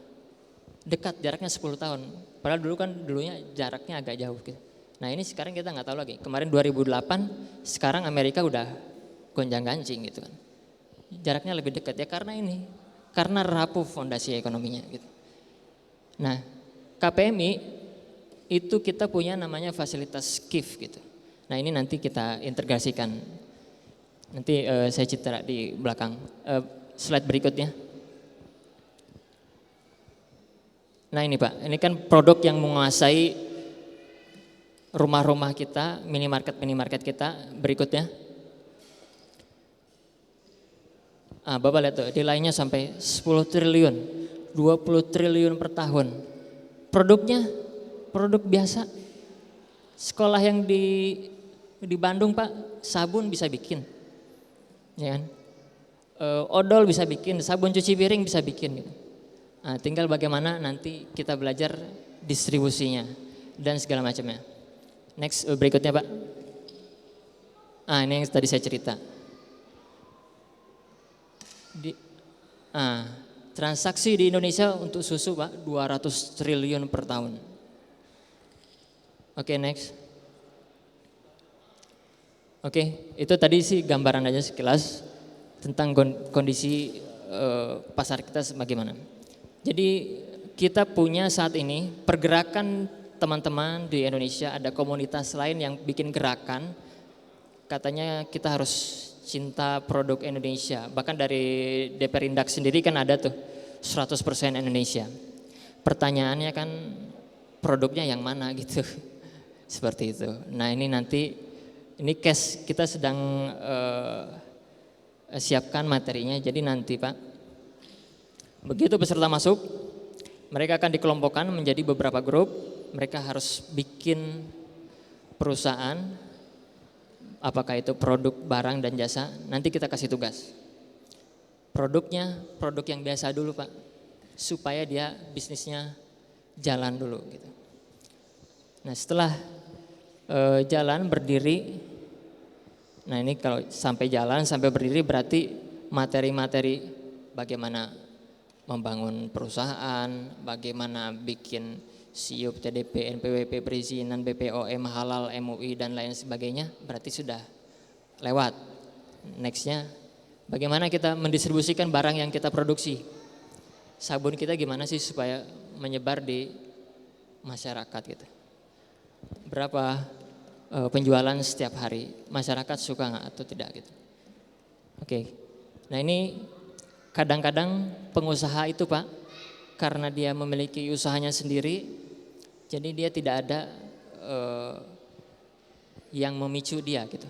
Dekat jaraknya 10 tahun. Padahal dulunya jaraknya agak jauh gitu. Nah ini sekarang kita nggak tahu lagi. Kemarin 2008, sekarang Amerika udah gonjang-ganjing gitu kan. Jaraknya lebih dekat ya karena ini. Karena rapuh fondasi ekonominya gitu. Nah KPMI itu kita punya namanya fasilitas KIF gitu. Nah ini nanti kita integrasikan. Nanti saya citra di belakang. Slide berikutnya. Nah ini Pak, ini kan produk yang menguasai rumah-rumah kita, minimarket kita. Berikutnya. Bapak lihat tuh, nilainya sampai 10 triliun, 20 triliun per tahun. Produknya, produk biasa. Sekolah yang di Bandung Pak, sabun bisa bikin. Ya kan? Odol bisa bikin, sabun cuci piring bisa bikin gitu. Nah, tinggal bagaimana nanti kita belajar distribusinya dan segala macamnya. Next berikutnya Pak. Ini yang tadi saya cerita. Transaksi di Indonesia untuk susu Pak 200 triliun per tahun. Oke, next. Oke, itu tadi sih gambaran aja sekilas tentang kondisi pasar kita bagaimana. Jadi kita punya saat ini pergerakan teman-teman di Indonesia, ada komunitas lain yang bikin gerakan, katanya kita harus cinta produk Indonesia. Bahkan dari DPR Indak sendiri kan ada tuh 100% Indonesia. Pertanyaannya kan produknya yang mana gitu, seperti itu. Nah ini nanti, ini case kita sedang siapkan materinya, jadi nanti Pak. Begitu peserta masuk, mereka akan dikelompokkan menjadi beberapa grup. Mereka harus bikin perusahaan, apakah itu produk, barang, dan jasa. Nanti kita kasih tugas. Produknya, produk yang biasa dulu Pak, supaya dia bisnisnya jalan dulu gitu. Nah setelah jalan berdiri, nah ini kalau sampai jalan, sampai berdiri berarti materi-materi bagaimana membangun perusahaan, bagaimana bikin SIUP, TDP, NPWP, perizinan, BPOM, halal, MUI dan lain sebagainya, berarti sudah lewat. Nextnya, bagaimana kita mendistribusikan barang yang kita produksi. Sabun kita gimana sih supaya menyebar di masyarakat gitu. Berapa penjualan setiap hari, masyarakat suka nggak atau tidak gitu. Oke, nah ini kadang-kadang pengusaha itu Pak, karena dia memiliki usahanya sendiri, jadi dia tidak ada yang memicu dia gitu.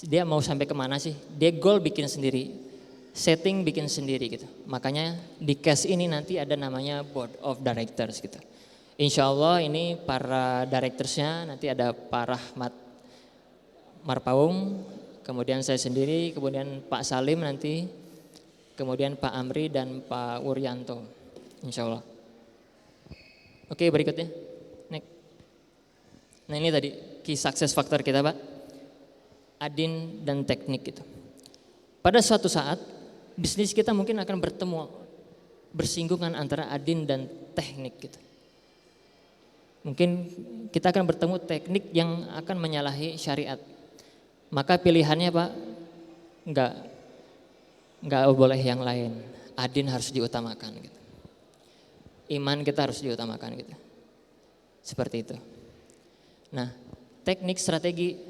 Dia mau sampai kemana sih? Dia goal bikin sendiri, setting bikin sendiri gitu. Makanya di case ini nanti ada namanya board of directors gitu. Insya Allah ini para directorsnya nanti ada Pak Rahmat Marpaung, kemudian saya sendiri, kemudian Pak Salim nanti, kemudian Pak Amri dan Pak Wuryanto, insya Allah. Oke berikutnya, next. Nah ini tadi key success factor kita Pak, adin dan teknik gitu. Pada suatu saat bisnis kita mungkin akan bertemu, bersinggungan antara adin dan teknik gitu. Mungkin kita akan bertemu teknik yang akan menyalahi syariat. Maka pilihannya Pak, enggak boleh yang lain. Adin harus diutamakan gitu. Iman kita harus diutamakan gitu. Seperti itu. Nah, teknik strategi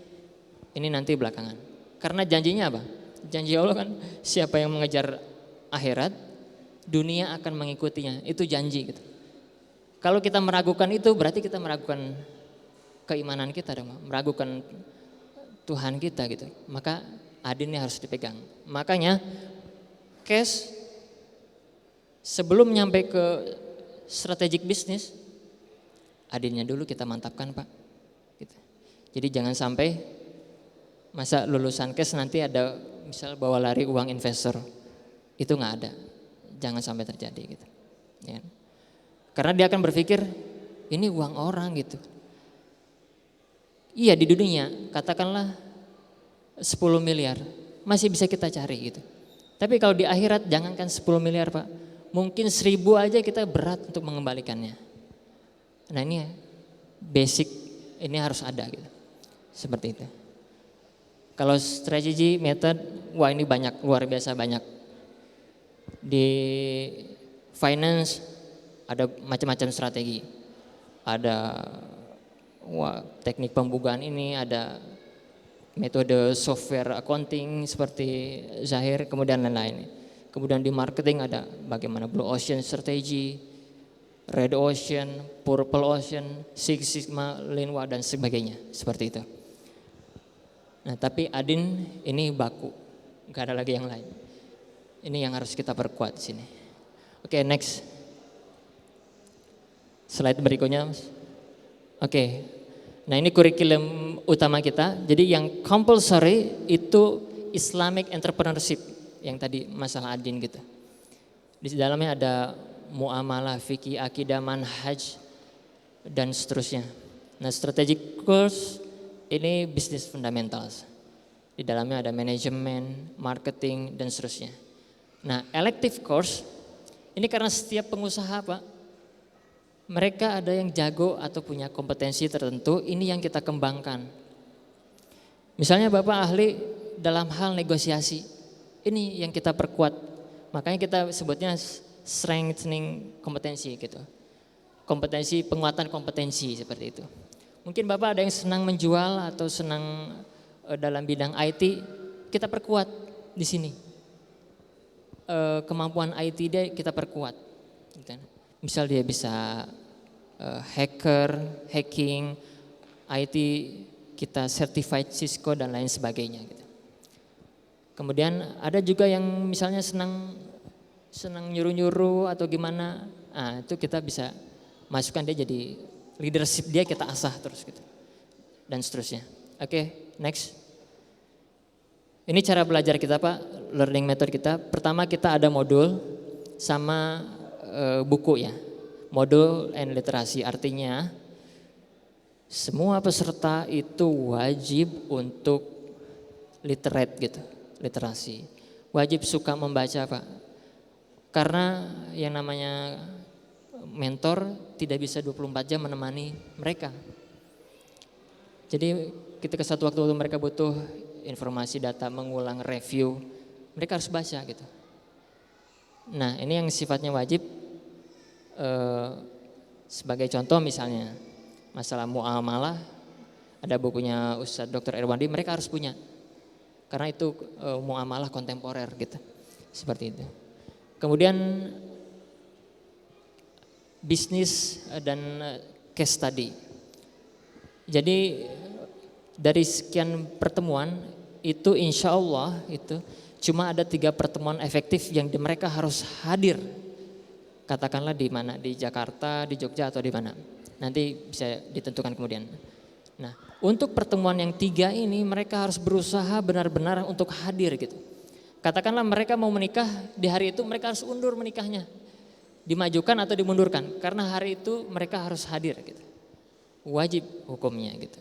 ini nanti belakangan. Karena janjinya apa? Janji Allah kan siapa yang mengejar akhirat, dunia akan mengikutinya. Itu janji gitu. Kalau kita meragukan itu berarti kita meragukan keimanan kita dong, meragukan Tuhan kita gitu. Maka Adin ini harus dipegang. Makanya cash sebelum nyampe ke strategic bisnis, Adinnya dulu kita mantapkan Pak. Gitu. Jadi jangan sampai masa lulusan cash nanti ada misal bawa lari uang investor, itu nggak ada. Jangan sampai terjadi gitu. Ya. Karena dia akan berpikir ini uang orang gitu. Iya di dunia katakanlah 10 miliar masih bisa kita cari gitu. Tapi kalau di akhirat jangankan 10 miliar Pak, mungkin 1000 aja kita berat untuk mengembalikannya. Nah ini basic ini harus ada gitu. Seperti itu. Kalau strategi method, wah ini banyak, luar biasa banyak. Di finance ada macam-macam strategi. Ada teknik pembukaan ini, ada metode software accounting seperti Zahir, kemudian lain-lain. Kemudian di marketing ada bagaimana Blue Ocean Strategy, Red Ocean, Purple Ocean, Six Sigma, Lean Six, dan sebagainya, seperti itu. Nah tapi Adin ini baku, gak ada lagi yang lain. Ini yang harus kita perkuat di sini. Oke, next. Slide berikutnya. Oke. Nah ini kurikulum utama kita. Jadi yang compulsory itu Islamic Entrepreneurship yang tadi masalah Adin gitu. Di dalamnya ada muamalah, fikih, akidah, manhaj dan seterusnya. Nah strategic course ini business fundamentals. Di dalamnya ada manajemen, marketing dan seterusnya. Nah elective course ini karena setiap pengusaha Pak, mereka ada yang jago atau punya kompetensi tertentu, ini yang kita kembangkan. Misalnya Bapak ahli dalam hal negosiasi, ini yang kita perkuat. Makanya kita sebutnya strengthening kompetensi gitu. Kompetensi, penguatan kompetensi seperti itu. Mungkin Bapak ada yang senang menjual atau senang dalam bidang IT, kita perkuat di sini. Kemampuan IT dia kita perkuat. Misal dia bisa hacking, IT kita certified Cisco dan lain sebagainya gitu. Kemudian ada juga yang misalnya senang nyuruh-nyuruh atau gimana, nah itu kita bisa masukkan dia jadi leadership dia kita asah terus gitu. Dan seterusnya. Oke, next. Ini cara belajar kita Pak, learning method kita. Pertama kita ada modul sama buku ya. Modul and literasi artinya semua peserta itu wajib untuk literate gitu, literasi. Wajib suka membaca Pak. Karena yang namanya mentor tidak bisa 24 jam menemani mereka. Jadi ketika satu waktu mereka butuh informasi, data, mengulang, review, mereka harus baca gitu. Nah ini yang sifatnya wajib. Sebagai contoh misalnya masalah muamalah, ada bukunya Ustadz Dr. Erwandi, mereka harus punya karena itu muamalah kontemporer gitu, seperti itu. Kemudian bisnis dan case study. Jadi dari sekian pertemuan itu insya Allah itu cuma ada 3 pertemuan efektif yang mereka harus hadir. Katakanlah di mana, di Jakarta, di Jogja atau di mana. Nanti bisa ditentukan kemudian. Nah untuk pertemuan yang 3 ini mereka harus berusaha benar-benar untuk hadir gitu. Katakanlah mereka mau menikah, di hari itu mereka harus undur menikahnya. Dimajukan atau dimundurkan, karena hari itu mereka harus hadir gitu. Wajib hukumnya gitu.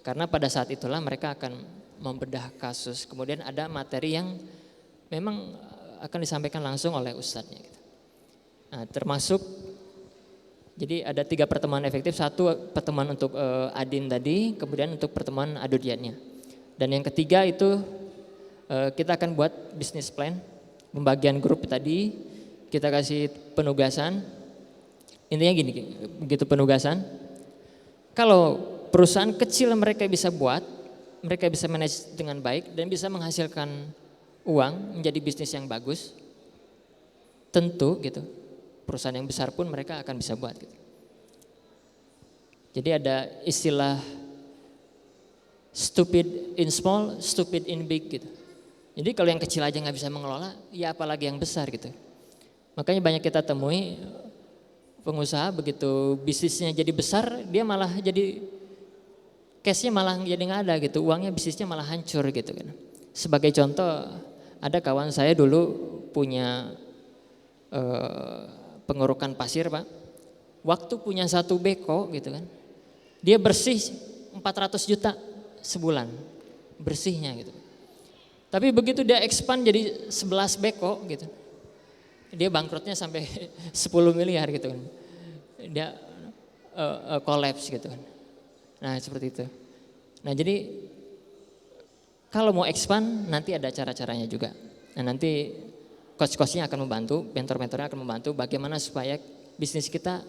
Karena pada saat itulah mereka akan membedah kasus. Kemudian ada materi yang memang akan disampaikan langsung oleh ustadznya gitu. Nah, termasuk jadi ada 3 pertemuan efektif, 1 pertemuan untuk Adin tadi, kemudian untuk pertemuan Adudiannya. Dan yang ketiga itu kita akan buat bisnis plan, pembagian grup tadi, kita kasih penugasan. Intinya gini, begitu penugasan. Kalau perusahaan kecil mereka bisa buat, mereka bisa manage dengan baik dan bisa menghasilkan uang menjadi bisnis yang bagus. Tentu gitu. Perusahaan yang besar pun mereka akan bisa buat gitu. Jadi ada istilah stupid in small, stupid in big gitu. Jadi kalau yang kecil aja nggak bisa mengelola, ya apalagi yang besar gitu. Makanya banyak kita temui pengusaha begitu bisnisnya jadi besar, dia malah jadi cashnya malah jadi nggak ada gitu, uangnya bisnisnya malah hancur gitu kan. Sebagai contoh, ada kawan saya dulu punya pengurukan pasir Pak. Waktu punya satu beko gitu kan, dia bersih 400 juta sebulan bersihnya gitu. Tapi begitu dia expand jadi 11 beko gitu, dia bangkrutnya sampai 10 miliar gitu kan. Dia collapse gitu kan. Nah seperti itu. Nah jadi kalau mau expand nanti ada cara-caranya juga. Nah nanti coach-coachnya akan membantu, mentor-mentornya akan membantu bagaimana supaya bisnis kita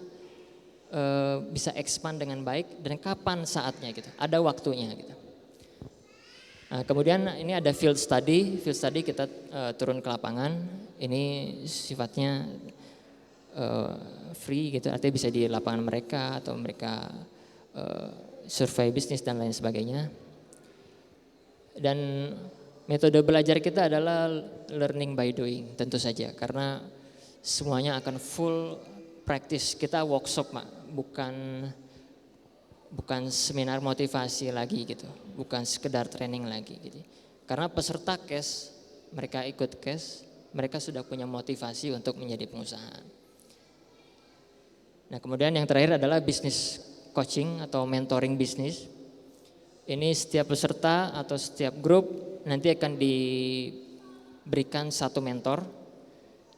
bisa expand dengan baik dan kapan saatnya gitu. Ada waktunya gitu. Nah, kemudian ini ada field study kita turun ke lapangan. Ini sifatnya free gitu, artinya bisa di lapangan mereka atau mereka survei bisnis dan lain sebagainya. Dan metode belajar kita adalah learning by doing tentu saja, karena semuanya akan full practice. Kita workshop Pak, bukan seminar motivasi lagi gitu, bukan sekedar training lagi gitu. Karena peserta cash, mereka ikut cash, mereka sudah punya motivasi untuk menjadi pengusaha. Nah kemudian yang terakhir adalah business coaching atau mentoring bisnis. Ini setiap peserta atau setiap grup nanti akan diberikan satu mentor.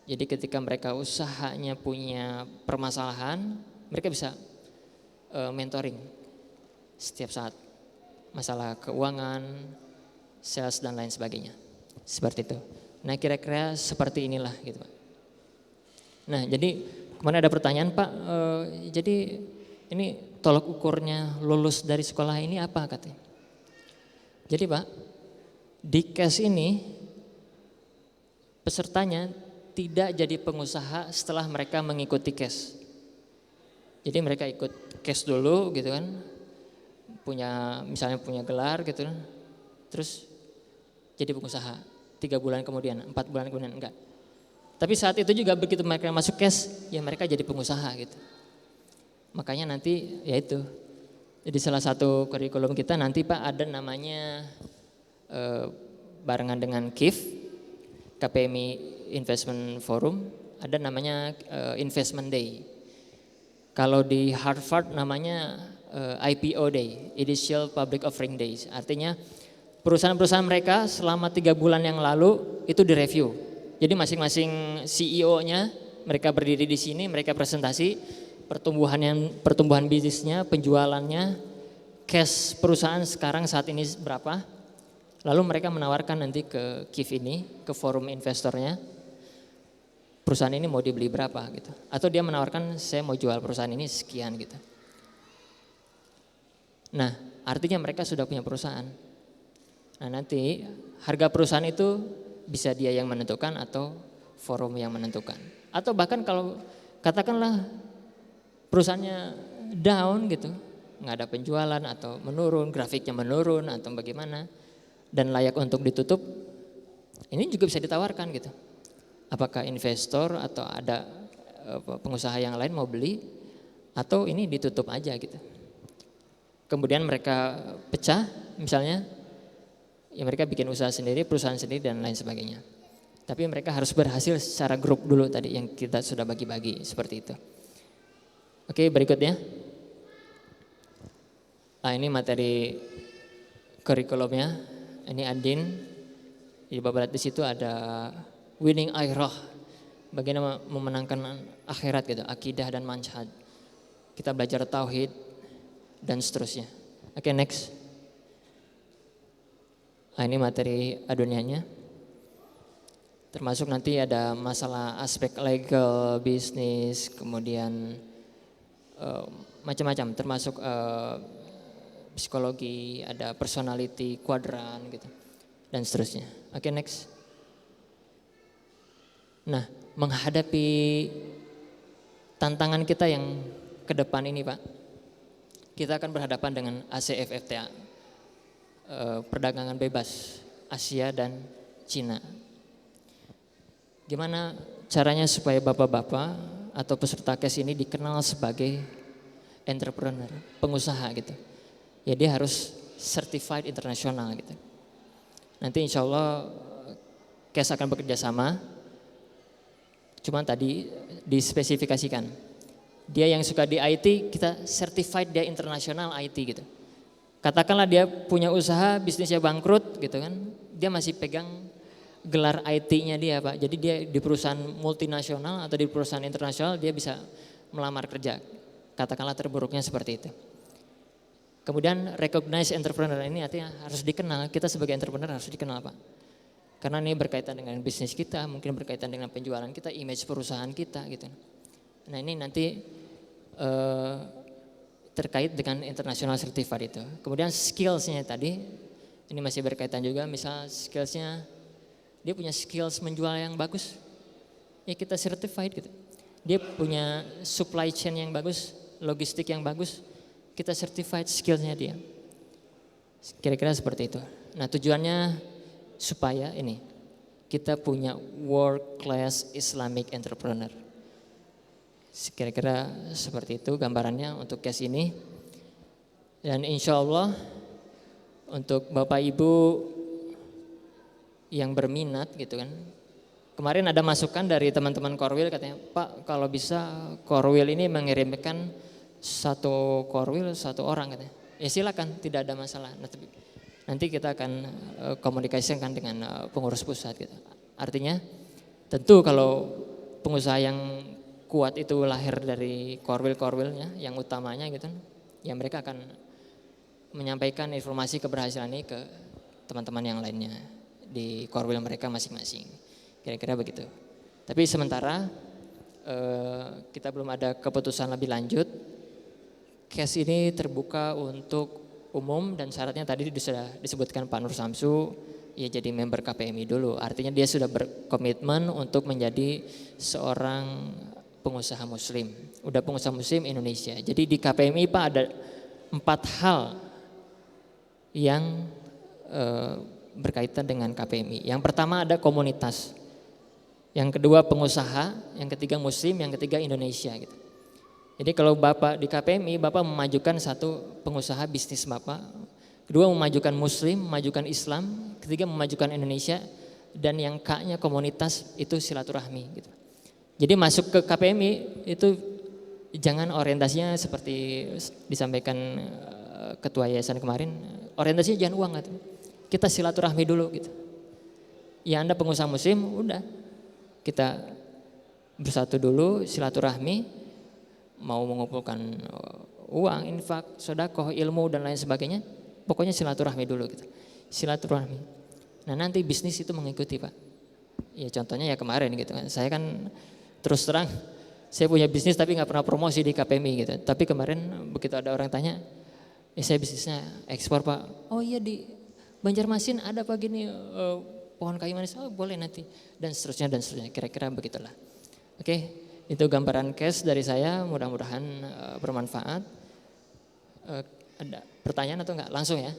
Jadi ketika mereka usahanya punya permasalahan, mereka bisa mentoring setiap saat. Masalah keuangan, sales dan lain sebagainya. Seperti itu. Nah kira-kira seperti inilah gitu Pak. Nah jadi kemarin ada pertanyaan Pak, jadi ini tolak ukurnya lulus dari sekolah ini apa katanya? Jadi Pak, di cash ini pesertanya tidak jadi pengusaha setelah mereka mengikuti cash. Jadi mereka ikut cash dulu gitu kan, misalnya punya gelar gitu kan, terus jadi pengusaha 3 bulan kemudian, 4 bulan kemudian enggak. Tapi saat itu juga begitu mereka masuk cash, ya mereka jadi pengusaha gitu. Makanya nanti ya itu, jadi salah satu kurikulum kita nanti Pak ada namanya barengan dengan KIF, KPMI Investment Forum, ada namanya Investment Day. Kalau di Harvard namanya IPO Day, Initial Public Offering Days. Artinya perusahaan-perusahaan mereka selama 3 bulan yang lalu itu direview. Jadi masing-masing CEO-nya mereka berdiri di sini, mereka presentasi pertumbuhan bisnisnya, penjualannya, cash perusahaan sekarang saat ini berapa. Lalu mereka menawarkan nanti ke KIF ini, ke forum investornya, perusahaan ini mau dibeli berapa gitu. Atau dia menawarkan saya mau jual perusahaan ini sekian gitu. Nah artinya mereka sudah punya perusahaan. Nah nanti harga perusahaan itu bisa dia yang menentukan atau forum yang menentukan. Atau bahkan kalau katakanlah perusahaannya down gitu, nggak ada penjualan atau menurun, grafiknya menurun atau bagaimana, dan layak untuk ditutup, ini juga bisa ditawarkan gitu. Apakah investor atau ada pengusaha yang lain mau beli, atau ini ditutup aja gitu. Kemudian mereka pecah misalnya, ya mereka bikin usaha sendiri, perusahaan sendiri dan lain sebagainya. Tapi mereka harus berhasil secara grup dulu tadi yang kita sudah bagi-bagi seperti itu. Oke berikutnya. Nah ini materi kurikulumnya. Ini Andin. Di bawah di situ ada winning akhirah. Bagaimana memenangkan akhirat gitu, akidah dan manhaj. Kita belajar tauhid dan seterusnya. Oke next. Nah ini materi adunianya. Termasuk nanti ada masalah aspek legal, bisnis, kemudian macam-macam termasuk psikologi, ada personality, kuadran gitu dan seterusnya. Oke next. Nah menghadapi tantangan kita yang ke depan ini Pak, kita akan berhadapan dengan ACFTA, perdagangan bebas Asia dan Cina. Gimana caranya supaya bapak-bapak atau peserta KES ini dikenal sebagai entrepreneur, pengusaha gitu. Ya dia harus certified internasional gitu. Nanti insya Allah KES akan bekerja sama. Cuman tadi dispesifikasikan. Dia yang suka di IT, kita certified dia internasional IT gitu. Katakanlah dia punya usaha, bisnisnya bangkrut gitu kan. Dia masih pegang gelar IT-nya dia Pak. Jadi dia di perusahaan multinasional atau di perusahaan internasional dia bisa melamar kerja. Katakanlah terburuknya seperti itu. Kemudian recognize entrepreneur ini artinya harus dikenal. Kita sebagai entrepreneur harus dikenal Pak. Karena ini berkaitan dengan bisnis kita, mungkin berkaitan dengan penjualan kita, image perusahaan kita gitu. Nah ini nanti terkait dengan international certified itu. Kemudian skillsnya tadi, ini masih berkaitan juga, misal skillsnya dia punya skills menjual yang bagus, ya kita certified gitu. Dia punya supply chain yang bagus, logistik yang bagus, kita certified skillsnya dia. Kira-kira seperti itu. Nah tujuannya supaya ini kita punya world class Islamic entrepreneur. Kira-kira seperti itu gambarannya untuk case ini. Dan insya Allah untuk Bapak Ibu yang berminat gitu kan. Kemarin ada masukan dari teman-teman Korwil katanya, Pak kalau bisa Korwil ini mengirimkan satu Korwil satu orang katanya. Ya silakan, tidak ada masalah. Nanti kita akan komunikasikan dengan pengurus pusat gitu. Artinya tentu kalau pengusaha yang kuat itu lahir dari korwil-korwilnya yang utamanya gitu, ya mereka akan menyampaikan informasi keberhasilan ini ke teman-teman yang lainnya di korwil mereka masing-masing. Kira-kira begitu. Tapi sementara kita belum ada keputusan lebih lanjut. Case ini terbuka untuk umum dan syaratnya tadi sudah disebutkan Pak Nur Samsu, ya jadi member KPMI dulu. Artinya dia sudah berkomitmen untuk menjadi seorang pengusaha muslim. Udah pengusaha muslim Indonesia. Jadi di KPMI Pak ada 4 hal yang berkaitan dengan KPMI. Yang pertama ada komunitas. Yang kedua pengusaha, yang ketiga muslim, yang ketiga Indonesia gitu. Jadi kalau Bapak di KPMI, Bapak memajukan satu pengusaha bisnis Bapak, kedua memajukan muslim, memajukan Islam, ketiga memajukan Indonesia, dan yang K-nya komunitas itu silaturahmi gitu. Jadi masuk ke KPMI itu jangan orientasinya seperti disampaikan ketua yayasan kemarin, orientasinya jangan uang gitu. Kita silaturahmi dulu gitu. Ya Anda pengusaha muslim, udah kita bersatu dulu silaturahmi. Mau mengumpulkan uang, infak, sedekah, ilmu dan lain sebagainya, pokoknya silaturahmi dulu gitu. Silaturahmi. Nah nanti bisnis itu mengikuti Pak. Ya contohnya ya kemarin gitu kan. Saya kan terus terang, saya punya bisnis tapi nggak pernah promosi di KPMI gitu. Tapi kemarin begitu ada orang tanya, saya bisnisnya ekspor Pak. Oh iya di Banjarmasin ada Pak gini pohon kayu manis. Oh boleh nanti dan seterusnya dan seterusnya. Kira-kira begitulah. Oke. Itu gambaran case dari saya, mudah-mudahan bermanfaat. Ada pertanyaan atau enggak? Langsung ya.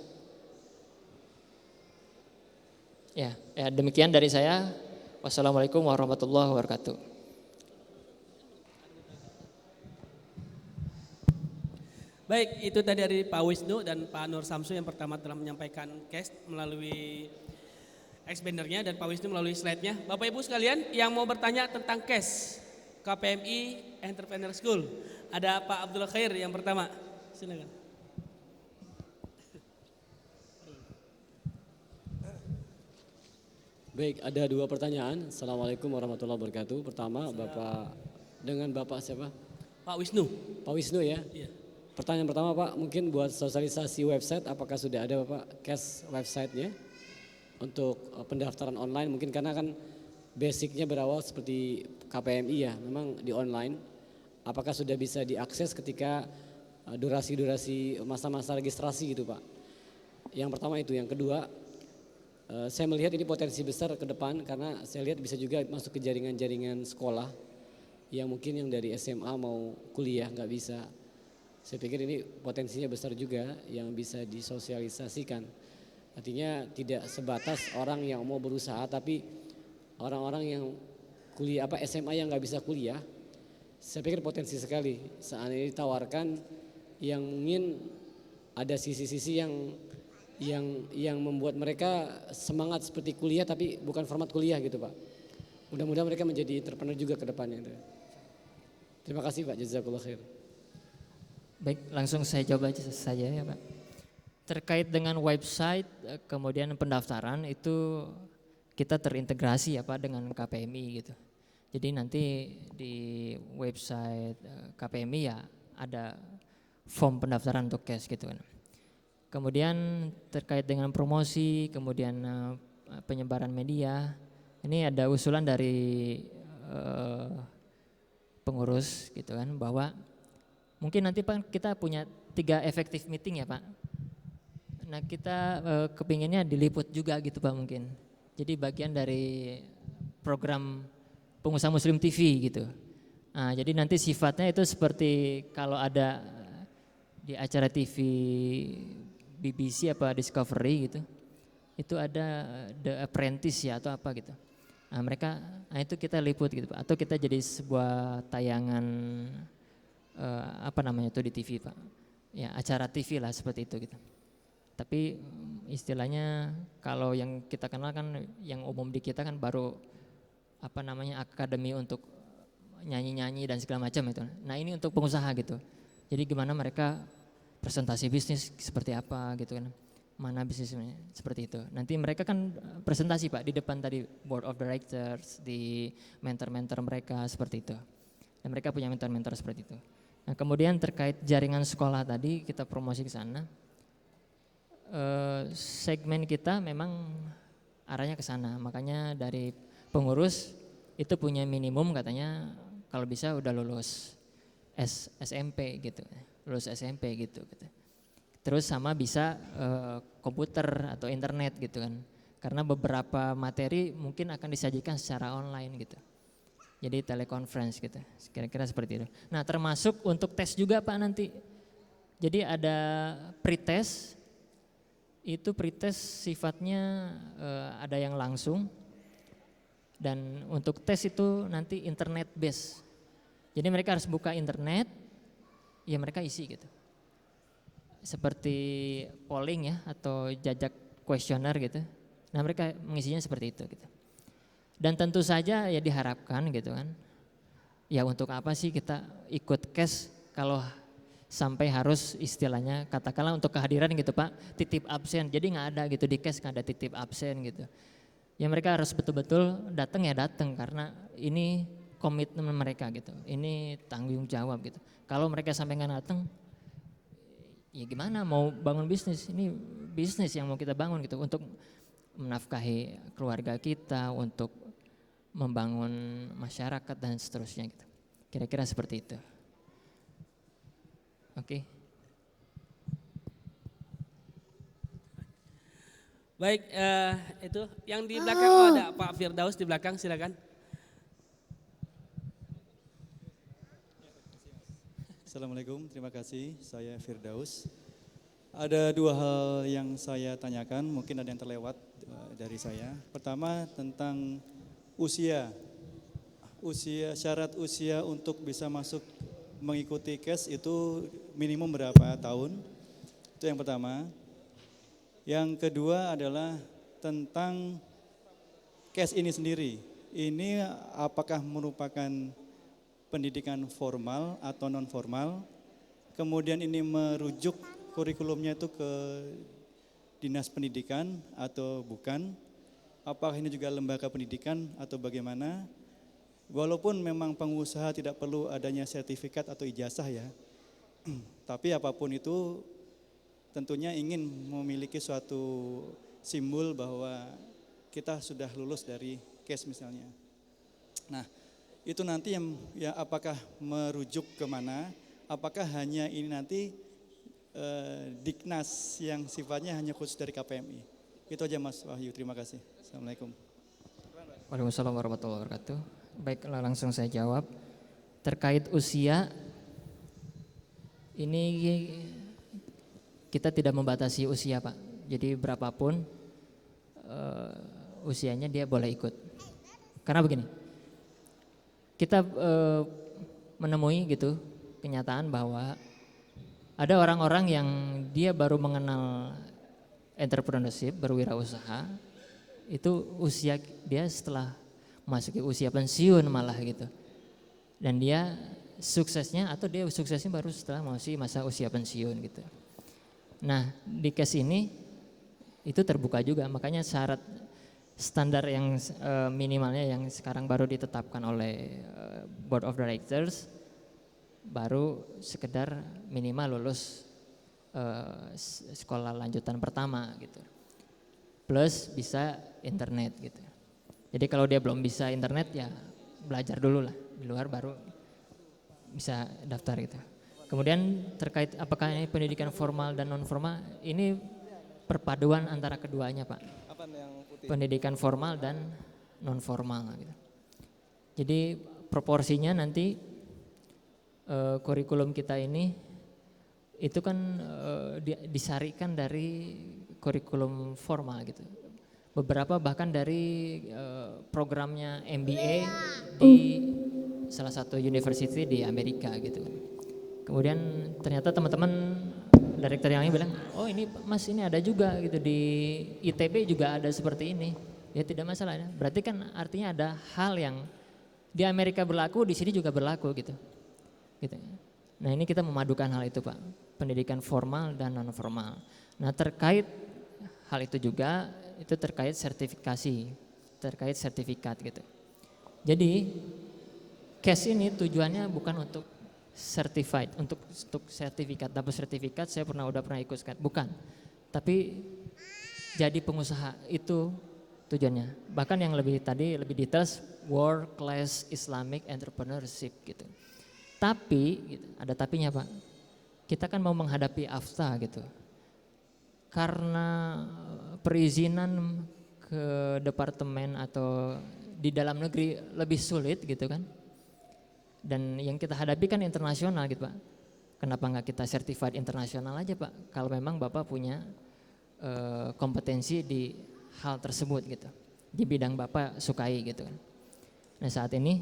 Ya, demikian dari saya. Wassalamualaikum warahmatullahi wabarakatuh. Baik, itu tadi dari Pak Wisnu dan Pak Nur Samsu yang pertama telah menyampaikan case melalui expandernya dan Pak Wisnu melalui slide-nya. Bapak Ibu sekalian yang mau bertanya tentang case KPMI Entrepreneur School. Ada Pak Abdul Khair yang pertama. Silakan. Baik, ada 2 pertanyaan. Assalamualaikum warahmatullahi wabarakatuh. Pertama, Bapak siapa? Pak Wisnu. Pak Wisnu ya. Iya. Pertanyaan pertama Pak, mungkin buat sosialisasi website, apakah sudah ada Bapak cash website-nya untuk pendaftaran online? Mungkin karena kan basicnya berawal seperti KPMI ya, memang di online. Apakah sudah bisa diakses ketika durasi-durasi masa-masa registrasi gitu Pak? Yang pertama itu. Yang kedua, saya melihat ini potensi besar ke depan karena saya lihat bisa juga masuk ke jaringan-jaringan sekolah yang mungkin yang dari SMA mau kuliah nggak bisa. Saya pikir ini potensinya besar juga yang bisa disosialisasikan. Artinya tidak sebatas orang yang mau berusaha, tapi orang-orang yang kuliah SMA yang nggak bisa kuliah, saya pikir potensi sekali seandainya ditawarkan yang mungkin ada sisi-sisi yang membuat mereka semangat seperti kuliah tapi bukan format kuliah gitu Pak. Mudah-mudahan mereka menjadi entrepreneur juga ke depannya. Terima kasih Pak, jazakallah khair. Baik, langsung saya jawab aja saja ya Pak. Terkait dengan website, kemudian pendaftaran itu kita terintegrasi ya Pak dengan KPMI gitu. Jadi nanti di website KPMI ya ada form pendaftaran untuk cash gitu kan. Kemudian terkait dengan promosi, kemudian penyebaran media, ini ada usulan dari pengurus gitu kan bahwa mungkin nanti Pak kita punya 3 efektif meeting ya Pak. Nah kita kepinginnya diliput juga gitu Pak mungkin. Jadi bagian dari program pengusaha muslim TV gitu. Nah jadi nanti sifatnya itu seperti kalau ada di acara TV BBC apa Discovery gitu. Itu ada The Apprentice ya atau apa gitu. Nah mereka, nah itu kita liput gitu Pak. Atau kita jadi sebuah tayangan apa namanya itu di TV Pak. Ya acara TV lah seperti itu gitu. Tapi istilahnya kalau yang kita kenal kan yang umum di kita kan baru apa namanya akademi untuk nyanyi-nyanyi dan segala macam itu. Nah ini untuk pengusaha gitu. Jadi gimana mereka presentasi bisnis seperti apa gitu kan. Mana bisnisnya seperti itu. Nanti mereka kan presentasi Pak di depan tadi board of directors, di mentor-mentor mereka seperti itu. Dan mereka punya mentor-mentor seperti itu. Nah kemudian terkait jaringan sekolah tadi kita promosi ke sana. Segmen kita memang arahnya ke sana. Makanya dari pengurus itu punya minimum katanya kalau bisa udah lulus SMP gitu. Lulus SMP gitu. Terus sama bisa komputer atau internet gitu kan. Karena beberapa materi mungkin akan disajikan secara online gitu. Jadi teleconference gitu, kira-kira seperti itu. Nah termasuk untuk tes juga Pak nanti. Jadi ada pretest, itu pretest sifatnya ada yang langsung. Dan untuk tes itu nanti internet base. Jadi mereka harus buka internet, ya mereka isi gitu. Seperti polling ya atau jajak kuesioner gitu. Nah mereka mengisinya seperti itu gitu. Dan tentu saja ya diharapkan gitu kan. Ya untuk apa sih kita ikut cash kalau sampai harus istilahnya katakanlah untuk kehadiran gitu Pak titip absen. Jadi nggak ada gitu di cash nggak ada titip absen gitu. Ya mereka harus betul-betul datang ya datang karena ini komitmen mereka gitu. Ini tanggung jawab gitu. Kalau mereka sampai nggak datang ya gimana mau bangun bisnis, ini bisnis yang mau kita bangun gitu untuk menafkahi keluarga kita, untuk membangun masyarakat dan seterusnya gitu. Kira-kira seperti itu. Oke. Baik, itu yang di belakang oh, ada Pak Firdaus di belakang silakan. Assalamualaikum, terima kasih. Saya Firdaus. Ada 2 hal yang saya tanyakan, mungkin ada yang terlewat dari saya. Pertama tentang usia. Syarat usia untuk bisa masuk mengikuti cash itu minimum berapa tahun? Itu yang pertama. Yang kedua adalah tentang cash ini sendiri. Ini apakah merupakan pendidikan formal atau non formal, kemudian ini merujuk kurikulumnya itu ke dinas pendidikan atau bukan, apakah ini juga lembaga pendidikan atau bagaimana, walaupun memang pengusaha tidak perlu adanya sertifikat atau ijazah ya, tapi apapun itu tentunya ingin memiliki suatu simbol bahwa kita sudah lulus dari cash misalnya. Nah, itu nanti yang ya apakah merujuk kemana, apakah hanya ini nanti Diknas yang sifatnya hanya khusus dari KPMI. Itu aja Mas Wahyu, terima kasih. Assalamualaikum. Waalaikumsalam warahmatullahi wabarakatuh. Baiklah langsung saya jawab. Terkait usia, Ini kita tidak membatasi usia Pak, jadi berapapun usianya dia boleh ikut. Karena begini, kita menemui gitu kenyataan bahwa ada orang-orang yang dia baru mengenal entrepreneurship, berwirausaha, itu usia dia setelah memasuki usia pensiun malah gitu. Dan dia suksesnya baru setelah masih masa usia pensiun gitu. Nah di case ini itu terbuka juga, makanya syarat standar yang minimalnya yang sekarang baru ditetapkan oleh Board of Directors baru sekedar minimal lulus sekolah lanjutan pertama gitu, plus bisa internet gitu. Jadi kalau dia belum bisa internet ya belajar dulu lah di luar baru bisa daftar gitu. Kemudian terkait apakah ini pendidikan formal dan non formal, ini perpaduan antara keduanya Pak. Pendidikan formal dan non formal gitu. Jadi proporsinya nanti kurikulum kita ini itu kan disarikan dari kurikulum formal gitu. Beberapa bahkan dari programnya MBA di salah satu university di Amerika gitu. Kemudian ternyata teman-teman direktur yang lain bilang, oh ini Mas ini ada juga gitu di ITB juga ada seperti ini. Ya tidak masalah ya. Berarti kan artinya ada hal yang di Amerika berlaku, di sini juga berlaku gitu. Gitu. Nah ini kita memadukan hal itu Pak, pendidikan formal dan non formal. Nah terkait hal itu juga itu terkait sertifikasi, terkait sertifikat gitu. Jadi case ini tujuannya bukan untuk certified, untuk sertifikat, double sertifikat saya udah pernah ikut, bukan. Tapi jadi pengusaha itu tujuannya. Bahkan yang lebih details world class Islamic entrepreneurship gitu. Tapi gitu, ada tapinya Pak. Kita kan mau menghadapi AFTA gitu. Karena perizinan ke departemen atau di dalam negeri lebih sulit gitu kan. Dan yang kita hadapi kan internasional gitu Pak. Kenapa nggak kita certified internasional aja Pak? Kalau memang Bapak punya kompetensi di hal tersebut gitu. Di bidang Bapak sukai gitu kan. Nah saat ini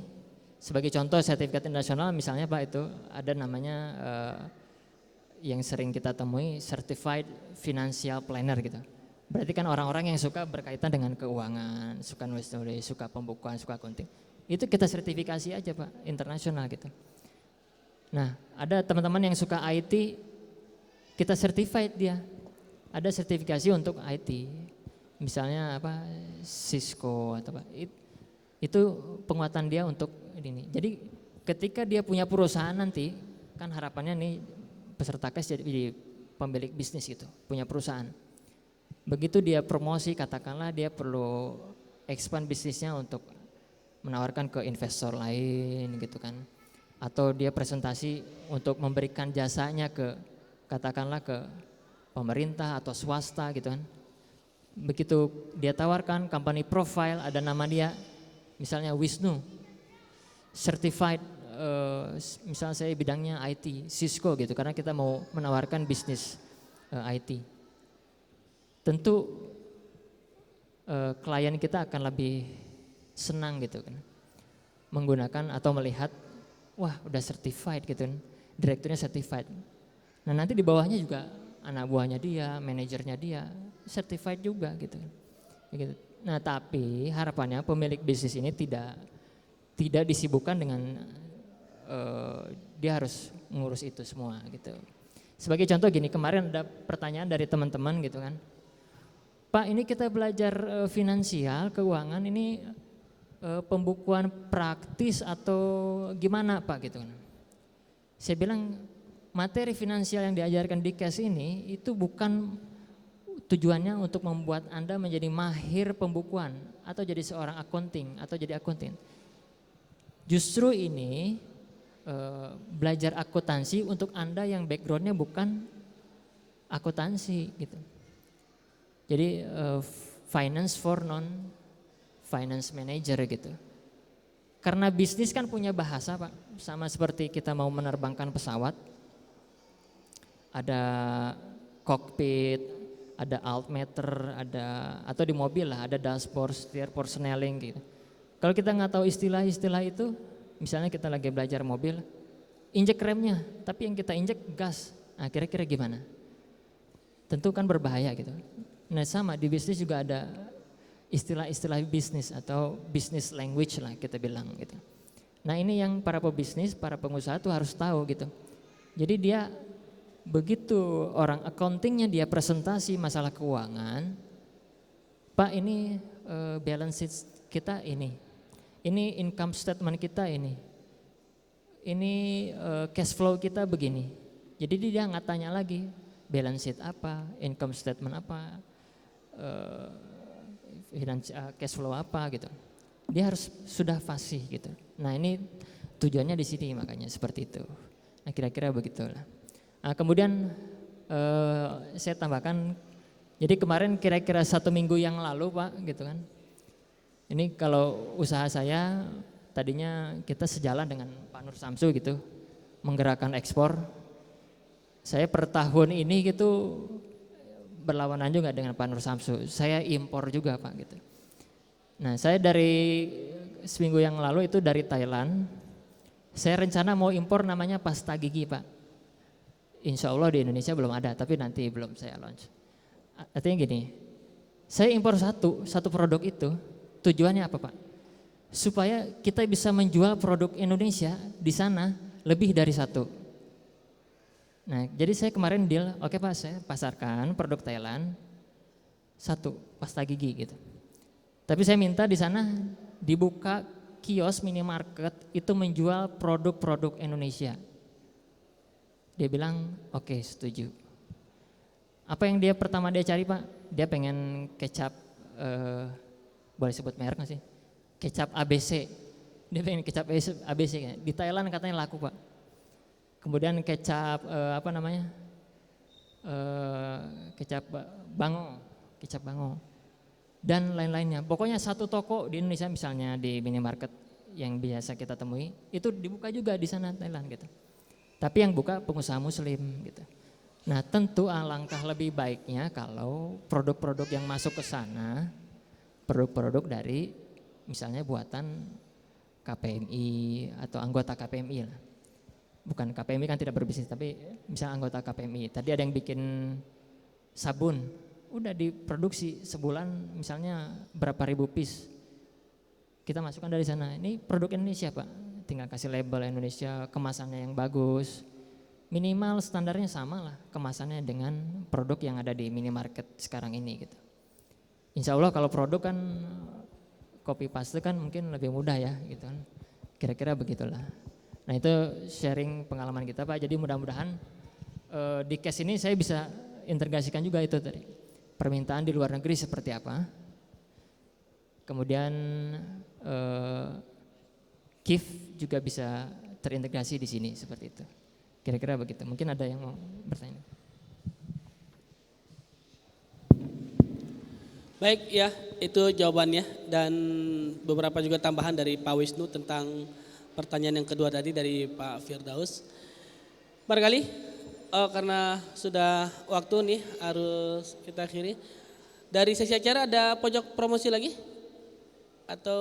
sebagai contoh sertifikat internasional misalnya Pak itu ada namanya yang sering kita temui certified financial planner gitu. Berarti kan orang-orang yang suka berkaitan dengan keuangan, suka nulis-nulis, suka pembukuan, suka accounting. Itu kita sertifikasi aja Pak, internasional gitu. Nah ada teman-teman yang suka IT, kita certified dia. Ada sertifikasi untuk IT, misalnya apa Cisco atau apa. Itu penguatan dia untuk ini. Jadi ketika dia punya perusahaan nanti, kan harapannya nih peserta KES jadi pemilik bisnis gitu, punya perusahaan. Begitu dia promosi, katakanlah dia perlu expand bisnisnya untuk menawarkan ke investor lain gitu kan. Atau dia presentasi untuk memberikan jasanya ke katakanlah ke pemerintah atau swasta gitu kan. Begitu dia tawarkan company profile ada nama dia, misalnya Wisnu, certified, misalnya saya bidangnya IT, Cisco gitu, karena kita mau menawarkan bisnis IT. Tentu klien kita akan lebih senang gitu kan, menggunakan atau melihat, wah udah certified gitu kan, direkturnya certified. Nah nanti di bawahnya juga anak buahnya dia, manajernya dia, certified juga gitu kan. Gitu. Nah tapi harapannya pemilik bisnis ini tidak disibukkan dengan dia harus ngurus itu semua gitu. Sebagai contoh gini, kemarin ada pertanyaan dari teman-teman gitu kan, Pak ini kita belajar finansial, keuangan ini pembukuan praktis atau gimana Pak gitu kan. Saya bilang materi finansial yang diajarkan di KES ini itu bukan tujuannya untuk membuat Anda menjadi mahir pembukuan atau jadi seorang accounting atau jadi accounting. Justru ini belajar akuntansi untuk Anda yang backgroundnya bukan akuntansi gitu. Jadi finance for non-finance manager gitu. Karena bisnis kan punya bahasa Pak, sama seperti kita mau menerbangkan pesawat. ada cockpit, ada altmeter, ada atau di mobil lah ada dashboard, steer, signaling gitu. Kalau kita nggak tahu istilah-istilah itu, misalnya kita lagi belajar mobil, injek remnya, tapi yang kita injek gas, nah kira-kira gimana? Tentu kan berbahaya gitu. Nah sama di bisnis juga ada istilah-istilah bisnis atau business language lah kita bilang gitu. Nah ini yang para pebisnis, para pengusaha tuh harus tahu gitu. Jadi dia begitu orang accountingnya dia presentasi masalah keuangan, Pak ini balance sheet kita ini income statement kita ini cash flow kita begini. Jadi dia nggak tanya lagi balance sheet apa, income statement apa, cash flow apa gitu. Dia harus sudah fasih gitu. Nah ini tujuannya di sini makanya seperti itu. Nah kira-kira begitulah. Nah, kemudian saya tambahkan, jadi kemarin kira-kira 1 minggu yang lalu Pak gitu kan. Ini kalau usaha saya tadinya kita sejalan dengan Pak Nur Samsu gitu, menggerakkan ekspor. Saya per tahun ini gitu berlawanan juga dengan Pak Nur Samsu. Saya impor juga Pak gitu. Nah saya dari seminggu yang lalu itu dari Thailand, saya rencana mau impor namanya pasta gigi Pak. Insya Allah di Indonesia belum ada, tapi nanti belum saya launch. Artinya gini, saya impor satu produk itu, tujuannya apa Pak? Supaya kita bisa menjual produk Indonesia di sana lebih dari satu. Nah jadi saya kemarin deal, oke Pak saya pasarkan produk Thailand, satu pasta gigi gitu. Tapi saya minta di sana dibuka kios minimarket itu menjual produk-produk Indonesia. Dia bilang oke, setuju. Apa yang pertama dia cari Pak? Dia pengen kecap, boleh sebut merek nggak sih? Kecap ABC. Dia pengen kecap ABC. Di Thailand katanya laku Pak. Kemudian kecap kecap bango dan lain-lainnya. Pokoknya satu toko di Indonesia misalnya di minimarket yang biasa kita temui itu dibuka juga di sana Thailand gitu. Tapi yang buka pengusaha muslim gitu. Nah tentu alangkah lebih baiknya kalau produk-produk yang masuk ke sana, produk-produk dari misalnya buatan KPMI atau anggota KPMI lah. Bukan KPMI kan tidak berbisnis, tapi misalnya anggota KPMI. Tadi ada yang bikin sabun, udah diproduksi sebulan misalnya berapa ribu piece. Kita masukkan dari sana, ini produk Indonesia Pak. Tinggal kasih label Indonesia, kemasannya yang bagus. Minimal standarnya sama lah kemasannya dengan produk yang ada di minimarket sekarang ini gitu. Insya Allah kalau produk kan copy paste kan mungkin lebih mudah ya gitu kan. Kira-kira begitulah. Nah itu sharing pengalaman kita Pak. Jadi mudah-mudahan di case ini saya bisa integrasikan juga itu tadi. Permintaan di luar negeri seperti apa. Kemudian KIF juga bisa terintegrasi di sini seperti itu. Kira-kira begitu. Mungkin ada yang mau bertanya. Baik ya, itu jawabannya dan beberapa juga tambahan dari Pak Wisnu tentang pertanyaan yang kedua tadi dari Pak Firdaus. Barangkali karena sudah waktu nih harus kita akhiri. Dari sesi acara ada pojok promosi lagi? Atau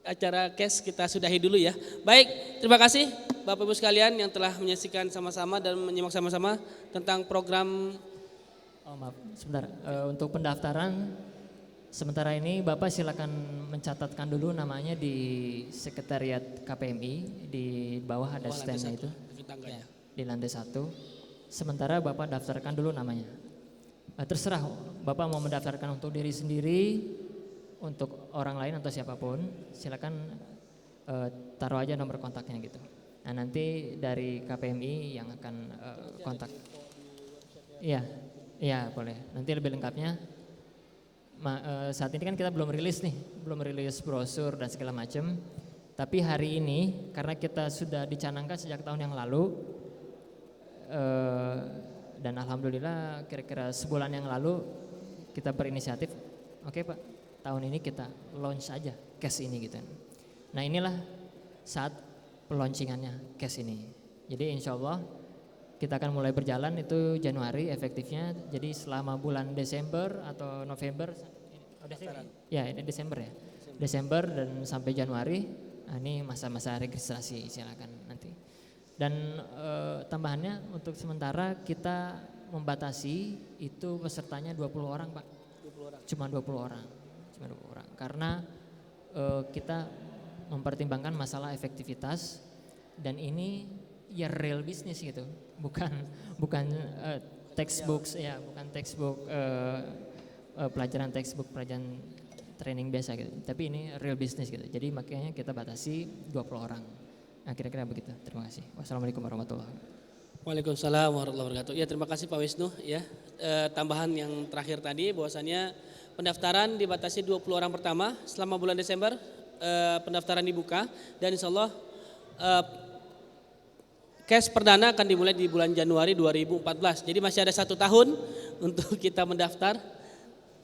acara cash kita sudahi dulu ya. Baik, terima kasih Bapak Ibu sekalian yang telah menyaksikan sama-sama dan menyimak sama-sama tentang program. Oh maaf, sebentar. Untuk pendaftaran sementara ini Bapak silakan mencatatkan dulu namanya di sekretariat KPMI di bawah ada stand itu. Ya, di lantai 1. Sementara Bapak daftarkan dulu namanya. Terserah Bapak mau mendaftarkan untuk diri sendiri, untuk orang lain atau siapapun, silakan taruh aja nomor kontaknya gitu. Nah nanti dari KPMI yang akan kontak. Iya boleh. Nanti lebih lengkapnya. Saat ini kan kita belum rilis nih, belum rilis brosur dan segala macam. Tapi hari ini karena kita sudah dicanangkan sejak tahun yang lalu dan alhamdulillah kira-kira sebulan yang lalu kita berinisiatif, oke Pak, tahun ini kita launch aja cash ini gitu. Nah inilah saat peluncingannya cash ini. Jadi insya Allah kita akan mulai berjalan itu Januari efektifnya. Jadi selama bulan Desember atau November, ya ini Desember ya, Desember dan sampai Januari, nah ini masa-masa registrasi silakan nanti. Dan tambahannya untuk sementara kita membatasi itu pesertanya 20 orang Pak, 20 orang. cuma 20 orang, karena kita mempertimbangkan masalah efektivitas dan ini ya real bisnis gitu, bukan textbooks ya, bukan textbook pelajaran training biasa gitu, tapi ini real bisnis gitu. Jadi makanya kita batasi 20 orang. Nah, kira-kira begitu. Terima kasih. Wassalamualaikum warahmatullahi wabarakatuh. Waalaikumsalam warahmatullahi wabarakatuh. Ya, terima kasih Pak Wisnu ya. Tambahan yang terakhir tadi bahwasannya pendaftaran dibatasi 20 orang pertama selama bulan Desember, pendaftaran dibuka dan insya Allah cash perdana akan dimulai di bulan Januari 2014. Jadi masih ada 1 tahun untuk kita mendaftar.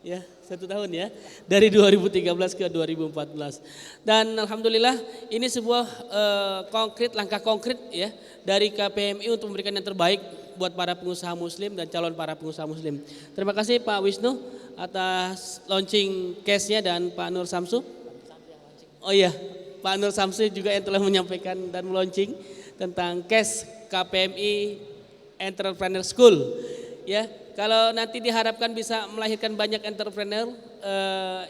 Ya, 1 tahun ya, dari 2013 ke 2014. Dan alhamdulillah ini sebuah langkah konkret ya dari KPMI untuk memberikan yang terbaik buat para pengusaha muslim dan calon para pengusaha muslim. Terima kasih Pak Wisnu atas launching case-nya dan Pak Nur Samsu. Oh iya, Pak Nur Samsu juga yang telah menyampaikan dan launching tentang case KPMI Entrepreneur School. Ya, kalau nanti diharapkan bisa melahirkan banyak entrepreneur,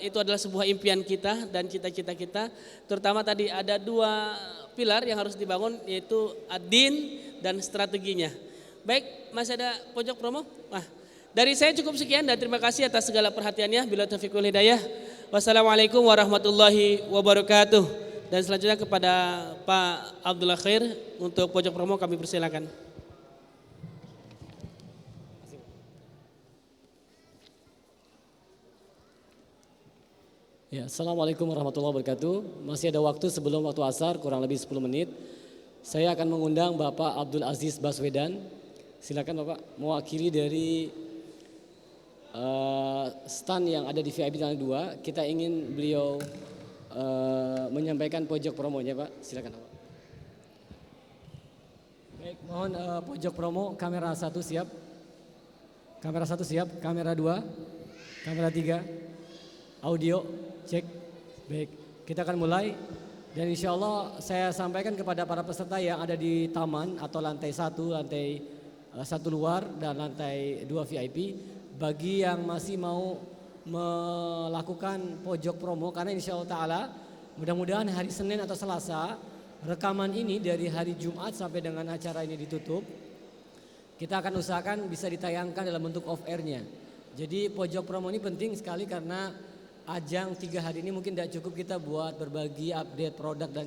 itu adalah sebuah impian kita dan cita-cita kita. Terutama tadi ada 2 pilar yang harus dibangun, yaitu ad-din dan strateginya. Baik, masih ada pojok promo? Nah, dari saya cukup sekian dan terima kasih atas segala perhatiannya. Bila taufiq wal hidayah. Wassalamualaikum warahmatullahi wabarakatuh. Dan selanjutnya kepada Pak Abdullah Khair untuk pojok promo kami persilakan. Ya, Assalamualaikum warahmatullahi wabarakatuh. Masih ada waktu sebelum waktu asar, kurang lebih 10 menit. Saya akan mengundang Bapak Abdul Aziz Baswedan. Silakan Bapak, mewakili dari stand yang ada di VIP lantai 2. Kita ingin beliau menyampaikan pojok promonya Pak. Silakan Bapak. Baik, mohon pojok promo, kamera 1 siap. Kamera 1 siap, kamera 2, kamera 3, audio. Cek, baik, kita akan mulai dan insya Allah saya sampaikan kepada para peserta yang ada di taman atau lantai 1 luar dan lantai 2 VIP, bagi yang masih mau melakukan pojok promo, karena insya Allah ta'ala mudah-mudahan hari Senin atau Selasa rekaman ini dari hari Jumat sampai dengan acara ini ditutup, kita akan usahakan bisa ditayangkan dalam bentuk off airnya. Jadi pojok promo ini penting sekali karena ajang 3 hari ini mungkin tidak cukup kita buat berbagi update produk dan